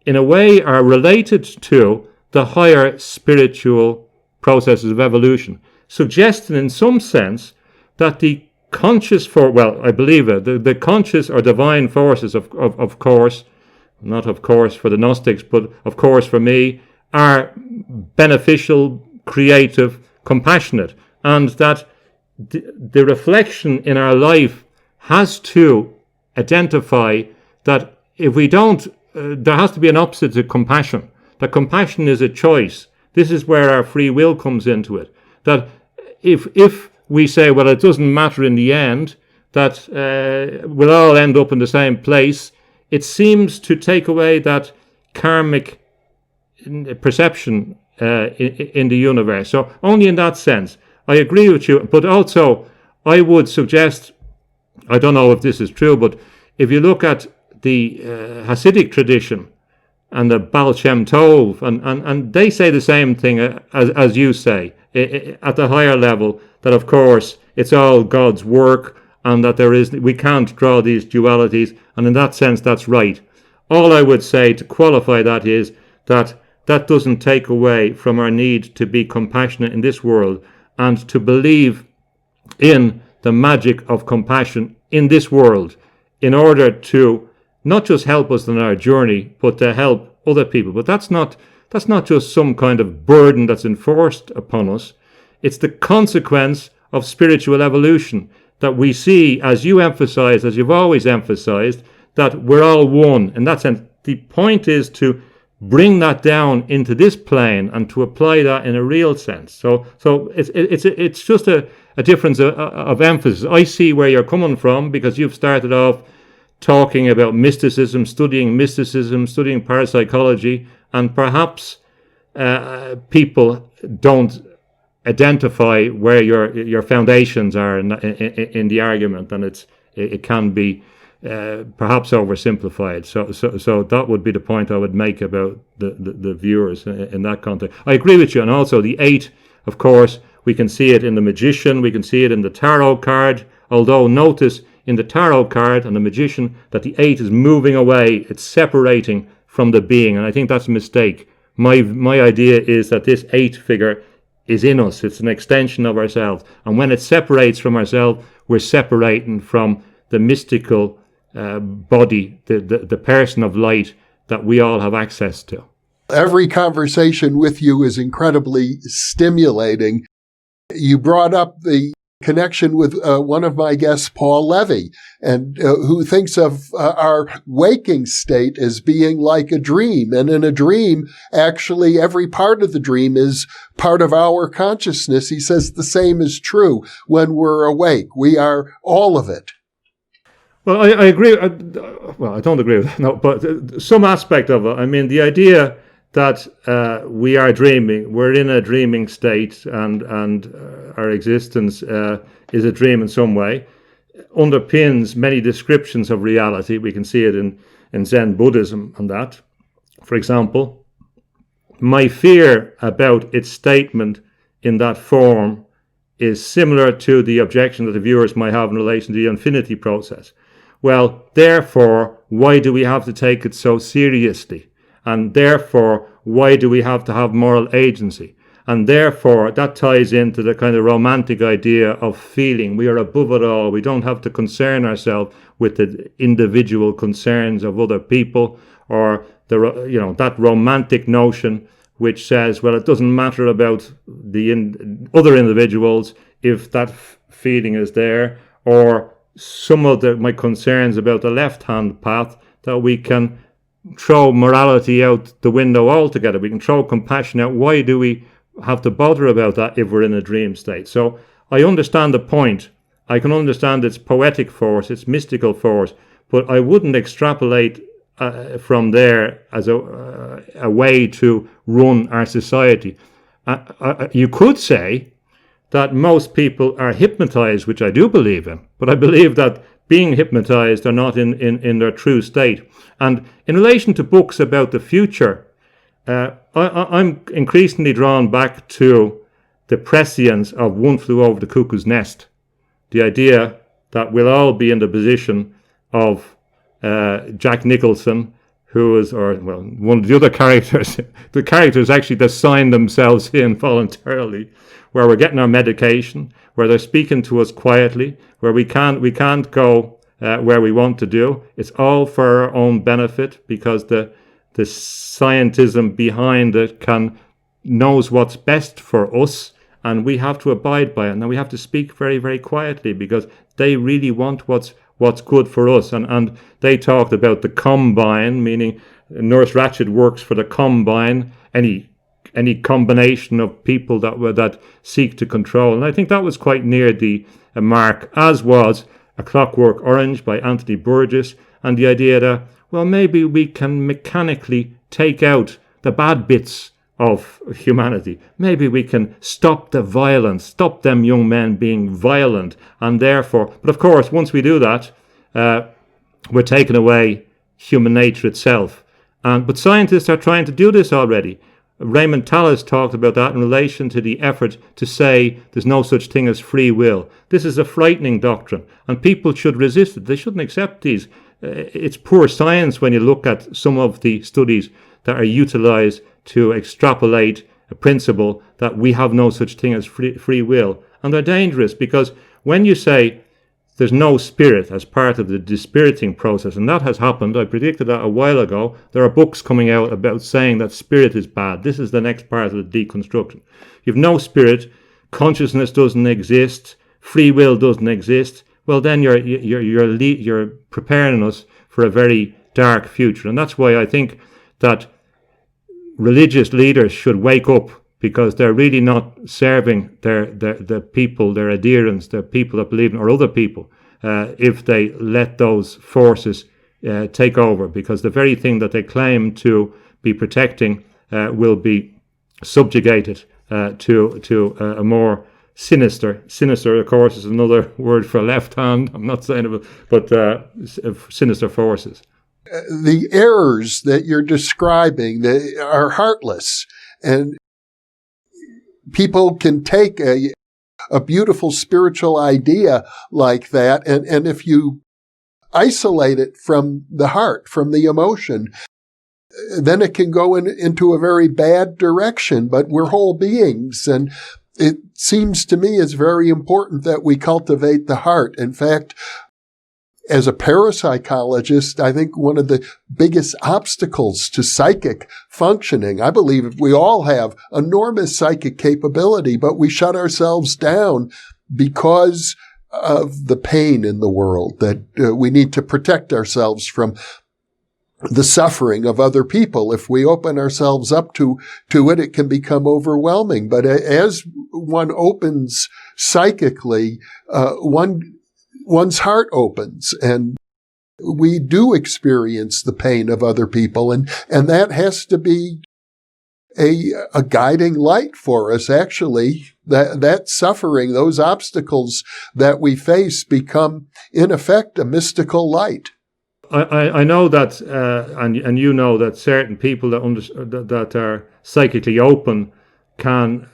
in a way are related to the higher spiritual processes of evolution, suggesting in some sense that the conscious I believe it, the conscious or divine forces of course, not of course for the Gnostics, but of course for me, are beneficial, creative, compassionate, and that the reflection in our life has to identify that if we don't there has to be an opposite to compassion. That compassion is a choice. This is where our free will comes into it. That if we say, well, it doesn't matter in the end, that we'll all end up in the same place, it seems to take away that karmic perception in the universe. So only in that sense, I agree with you. But also, I would suggest, I don't know if this is true, but if you look at the Hasidic tradition and the Baal Shem Tov, and they say the same thing as you say, at the higher level, that of course it's all God's work, and that we can't draw these dualities, and in that sense that's right. All I would say to qualify that is that doesn't take away from our need to be compassionate in this world and to believe in the magic of compassion in this world in order to not just help us on our journey, but to help other people. But that's not just some kind of burden that's enforced upon us. It's the consequence of spiritual evolution that we see, as you emphasize, as you've always emphasized, that we're all one. In that sense, the point is to bring that down into this plane and to apply that in a real sense. So it's just a difference of emphasis. I see where you're coming from, because you've started off talking about mysticism, studying parapsychology, and perhaps people don't identify where your foundations are in the argument, and it can be perhaps oversimplified. So that would be the point I would make about the viewers in that context. I agree with you. And also the 8, of course, we can see it in the magician, we can see it in the tarot card, although notice in the tarot card and the magician that the 8 is moving away, it's separating from the being, and I think that's a mistake. My idea is that this 8 figure is in us. It's an extension of ourselves, and when it separates from ourselves, we're separating from the mystical body, the person of light that we all have access to. Every conversation with you is incredibly stimulating. You brought up the connection with one of my guests, Paul Levy, and who thinks of our waking state as being like a dream. And in a dream, actually, every part of the dream is part of our consciousness. He says the same is true when we're awake. We are all of it. Well, I agree. Well, I don't agree with that, no, but some aspect of it. I mean, the idea that we are dreaming, we're in a dreaming state, and our existence is a dream in some way, underpins many descriptions of reality. We can see it in Zen Buddhism and that. For example, my fear about its statement in that form is similar to the objection that the viewers might have in relation to the infinity process. Well, therefore, why do we have to take it so seriously? And therefore, why do we have to have moral agency? And therefore, that ties into the kind of romantic idea of feeling. We are above it all. We don't have to concern ourselves with the individual concerns of other people, or that romantic notion which says, well, it doesn't matter about the other individuals if that feeling is there, or some of my concerns about the left-hand path, that we can throw morality out the window altogether. We can throw compassion out. Why do we have to bother about that if we're in a dream state? So I understand the point. I can understand its poetic force, its mystical force, but I wouldn't extrapolate from there as a way to run our society. You could say that most people are hypnotized, which I do believe in, but I believe that being hypnotized are not in their true state. And in relation to books about the future, I'm increasingly drawn back to the prescience of One Flew Over the Cuckoo's Nest. The idea that we'll all be in the position of Jack Nicholson, who is, one of the other characters, the characters actually that sign themselves in voluntarily, where we're getting our medication, where they're speaking to us quietly, where we can't go where we want to do. It's all for our own benefit, because the scientism behind it knows what's best for us, and we have to abide by it. And then we have to speak very, very quietly, because they really want what's good for us. And they talked about the combine, meaning Nurse Ratched works for the Combine, any combination of people that seek to control. And I think that was quite near the mark, as was A Clockwork Orange by Anthony Burgess, and the idea that, well, maybe we can mechanically take out the bad bits of humanity. Maybe we can stop the violence, stop them young men being violent, and therefore, but of course, once we do that, we're taking away human nature itself. But scientists are trying to do this already. Raymond Tallis talked about that in relation to the effort to say there's no such thing as free will. This is a frightening doctrine, and people should resist it. They shouldn't accept these. It's poor science when you look at some of the studies that are utilized to extrapolate a principle that we have no such thing as free will. And they're dangerous, because when you say there's no spirit as part of the dispiriting process, and that has happened, I predicted that a while ago. There are books coming out about saying that spirit is bad. This is the next part of the deconstruction. You've no spirit, consciousness doesn't exist, free will doesn't exist. Well, then you're preparing us for a very dark future. And that's why I think that religious leaders should wake up, because they're really not serving the people, their adherents, the people that believe in, or other people, if they let those forces take over, because the very thing that they claim to be protecting will be subjugated to a more sinister. Sinister, of course, is another word for left hand. I'm not saying it, but sinister forces. The errors that you're describing, they are heartless, and people can take a beautiful spiritual idea like that, and if you isolate it from the heart, from the emotion, then it can go into a very bad direction. But we're whole beings, and it seems to me it's very important that we cultivate the heart. In fact, as a parapsychologist, I think one of the biggest obstacles to psychic functioning, I believe we all have enormous psychic capability, but we shut ourselves down because of the pain in the world, that we need to protect ourselves from the suffering of other people. If we open ourselves up to it, it can become overwhelming. But as one opens psychically, one's heart opens, and we do experience the pain of other people, and that has to be a guiding light for us. Actually, that suffering, those obstacles that we face, become in effect a mystical light. I know that, and you know that certain people that are psychically open can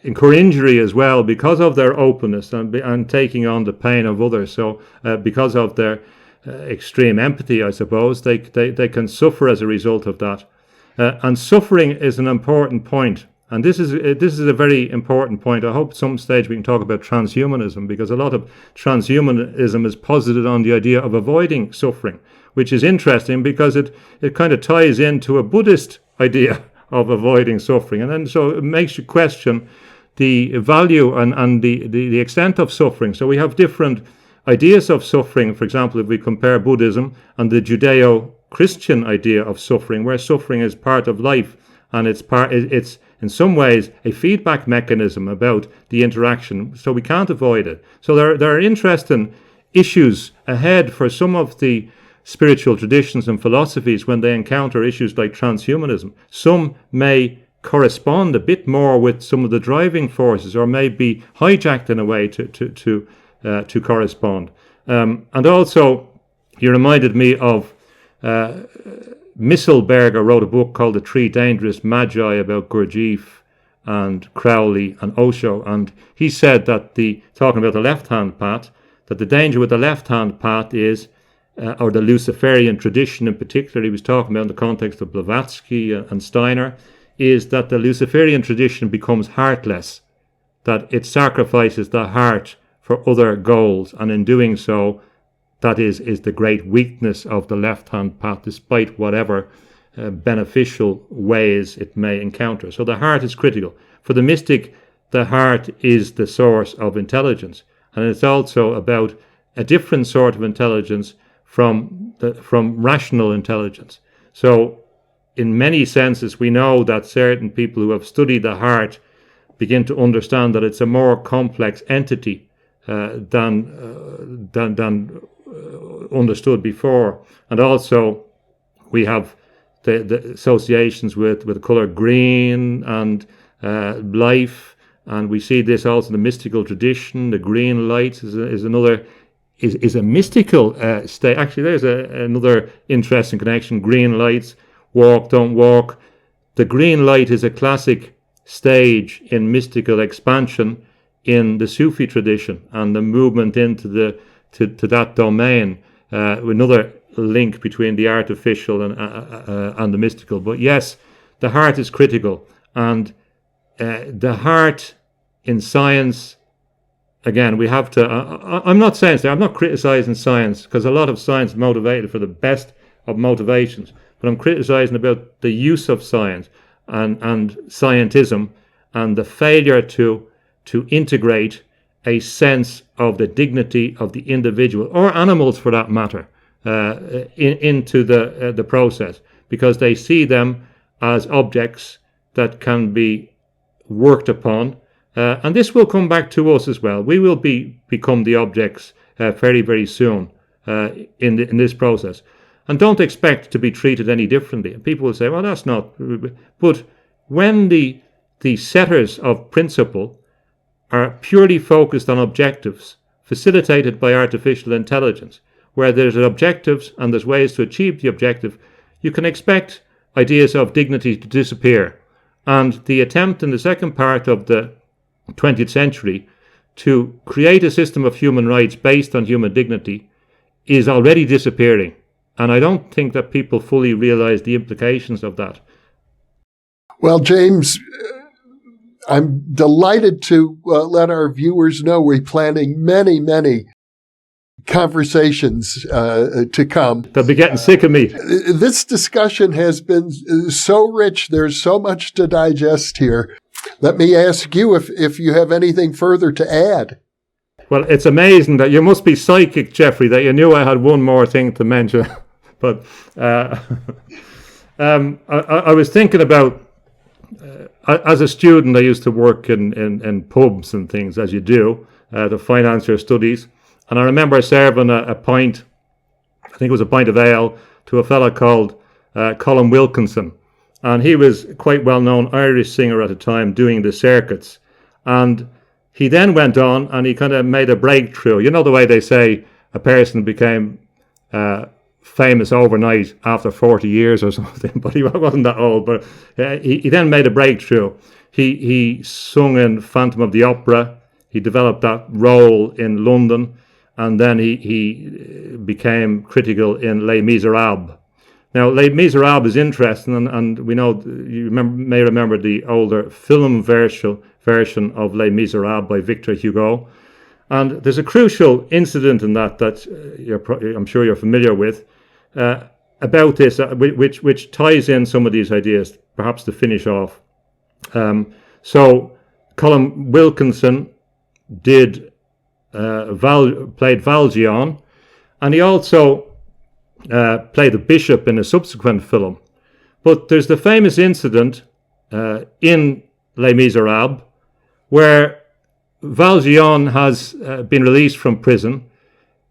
incur injury as well because of their openness and taking on the pain of others. So because of their extreme empathy, I suppose, they can suffer as a result of that. And suffering is an important point. And this is a very important point. I hope at some stage we can talk about transhumanism, because a lot of transhumanism is posited on the idea of avoiding suffering, which is interesting because it kind of ties into a Buddhist idea of avoiding suffering. And then so it makes you question the value and the extent of suffering. So we have different ideas of suffering. For example, if we compare Buddhism and the Judeo-Christian idea of suffering, where suffering is part of life, and it's in some ways a feedback mechanism about the interaction, so we can't avoid it. So there are interesting issues ahead for some of the spiritual traditions and philosophies when they encounter issues like transhumanism. Some may correspond a bit more with some of the driving forces, or may be hijacked in a way to correspond. And also, you reminded me of Misselberger wrote a book called The Three Dangerous Magi about Gurdjieff and Crowley and Osho, and he said that talking about the left-hand path, that the danger with the left-hand path is, or the Luciferian tradition in particular, he was talking about in the context of Blavatsky and Steiner, is that the Luciferian tradition becomes heartless, that it sacrifices the heart for other goals, and in doing so, that is the great weakness of the left-hand path, despite whatever beneficial ways it may encounter. So the heart is critical. For the mystic, the heart is the source of intelligence. And it's also about a different sort of intelligence from rational intelligence. So in many senses, we know that certain people who have studied the heart begin to understand that it's a more complex entity than understood before. And also we have the associations with the color green and life, and we see this also in the mystical tradition. The green light is a mystical state. Actually, there's another interesting connection. Green lights, walk, don't walk. The green light is a classic stage in mystical expansion in the Sufi tradition and the movement into to that domain. Another link between the artificial and the mystical. But yes, the heart is critical, and the heart in science. Again, we have to. I'm not saying I'm not criticizing science, because a lot of science is motivated for the best of motivations. But I'm criticizing about the use of science and scientism, and the failure to integrate a sense of the dignity of the individual, or animals for that matter, into the process, because they see them as objects that can be worked upon. And this will come back to us as well. We will become the objects very, very soon in this process. And don't expect to be treated any differently. And people will say, well, that's not. But when the setters of principle are purely focused on objectives, facilitated by artificial intelligence, where there's objectives and there's ways to achieve the objective, you can expect ideas of dignity to disappear. And the attempt in the second part of the 20th century to create a system of human rights based on human dignity is already disappearing. And I don't think that people fully realize the implications of that. Well, James, I'm delighted to let our viewers know we're planning many, many conversations to come. They'll be getting sick of me. This discussion has been so rich. There's so much to digest here. Let me ask you if you have anything further to add. Well, it's amazing that you must be psychic, Jeffrey, that you knew I had one more thing to mention. But I was thinking about, as a student, I used to work in pubs and things, as you do, to finance your studies. And I remember serving a pint, I think it was a pint of ale, to a fella called Colin Wilkinson. And he was quite well-known Irish singer at the time, doing the circuits. And he then went on and he kind of made a breakthrough. You know the way they say a person became famous overnight after 40 years or something, but he wasn't that old. But he then made a breakthrough. He sung in Phantom of the Opera. He developed that role in London. And then he became critical in Les Miserables. Now, Les Miserables is interesting, and we know, you may remember the older film version of Les Miserables by Victor Hugo. And there's a crucial incident in that I'm sure you're familiar with, about this, which ties in some of these ideas, perhaps to finish off. So Colin Wilkinson played Valjean, and he also played the bishop in a subsequent film. But there's the famous incident in Les Miserables where Valjean has been released from prison.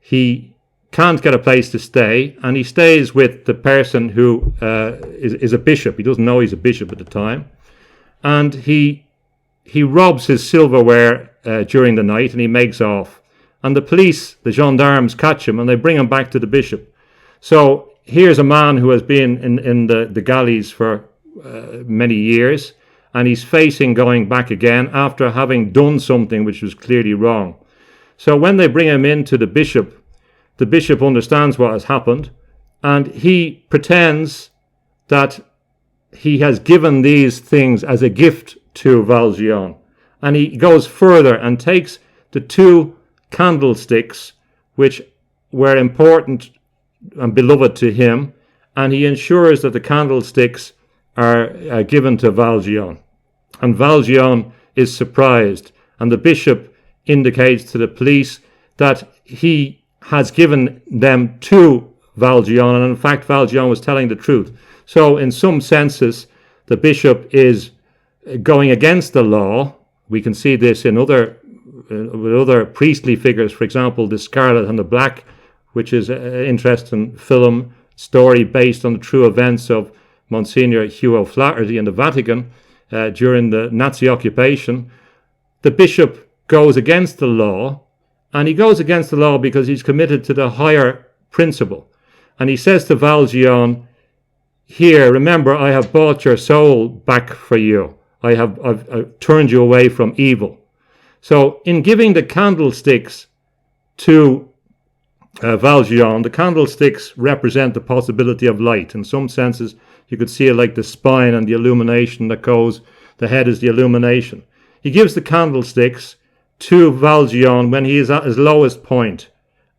He can't get a place to stay, and he stays with the person who is a bishop. He doesn't know he's a bishop at the time. And he robs his silverware during the night, and he makes off. And the police, the gendarmes, catch him, and they bring him back to the bishop. So here's a man who has been in the galleys for many years, and he's facing going back again after having done something which was clearly wrong. So when they bring him into the bishop understands what has happened, and he pretends that he has given these things as a gift to Valjean. And he goes further and takes the two candlesticks which were important and beloved to him, and he ensures that the candlesticks are given to Valjean. And Valjean is surprised, and the bishop indicates to the police that he has given them to Valjean, and in fact Valjean was telling the truth. So in some senses, the bishop is going against the law. We can see this in with other priestly figures, for example, the Scarlet and the Black, which is an interesting film story based on the true events of Monsignor Hugh O'Flaherty in the Vatican during the Nazi occupation. The bishop goes against the law, and he goes against the law because he's committed to the higher principle. And he says to Valjean, here, remember, I have bought your soul back for you. I've turned you away from evil. So in giving the candlesticks to Valjean, the candlesticks represent the possibility of light. In some senses, you could see it like the spine and the illumination that goes, the head is the illumination. He gives the candlesticks to Valjean when he is at his lowest point.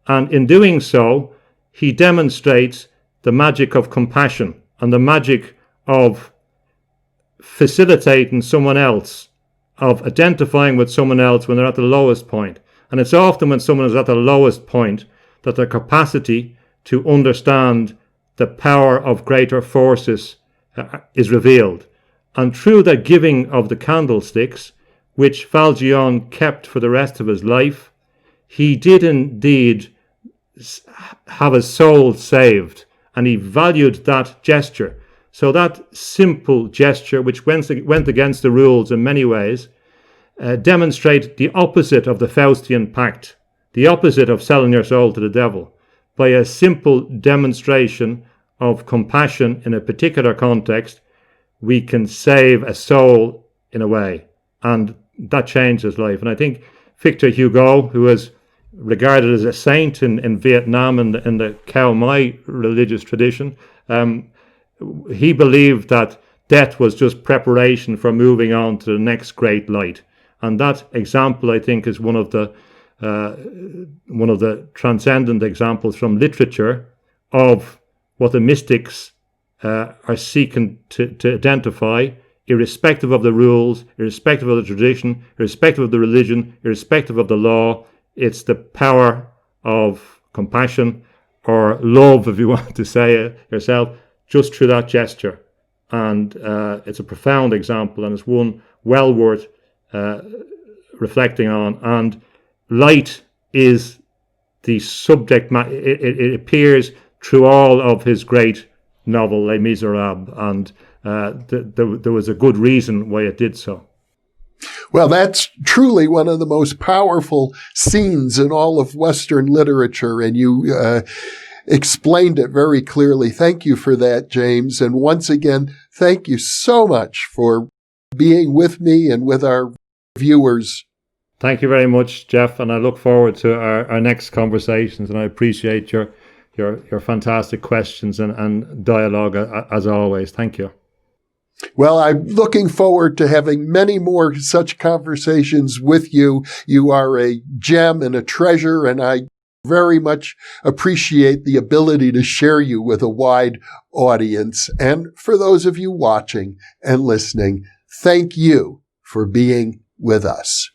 And in doing so, he demonstrates the magic of compassion and the magic of facilitating someone else, of identifying with someone else when they're at the lowest point. And it's often when someone is at the lowest point that their capacity to understand the power of greater forces is revealed. And through the giving of the candlesticks, which Valjean kept for the rest of his life, he did indeed have his soul saved, and he valued that gesture. So that simple gesture, which went against the rules in many ways, demonstrated the opposite of the Faustian pact, the opposite of selling your soul to the devil. By a simple demonstration of compassion in a particular context, we can save a soul in a way, and that changed his life. And I think Victor Hugo, who was regarded as a saint in Vietnam and in the Khao Mai religious tradition, he believed that death was just preparation for moving on to the next great light. And that example, I think, is one of the transcendent examples from literature of what the mystics are seeking to identify, irrespective of the rules, irrespective of the tradition, irrespective of the religion, irrespective of the law. It's the power of compassion, or love, if you want to say it yourself, just through that gesture. And it's a profound example, and it's one well worth reflecting on. And light is the subject it appears through all of his great novel, Les Miserables, and there was a good reason why it did so. Well, that's truly one of the most powerful scenes in all of Western literature, and you explained it very clearly. Thank you for that, James. And once again, thank you so much for being with me and with our viewers. Thank you very much, Jeff, and I look forward to our next conversations, and I appreciate your fantastic questions and dialogue as always. Thank you. Well, I'm looking forward to having many more such conversations with you. You are a gem and a treasure, and I very much appreciate the ability to share you with a wide audience. And for those of you watching and listening, thank you for being with us.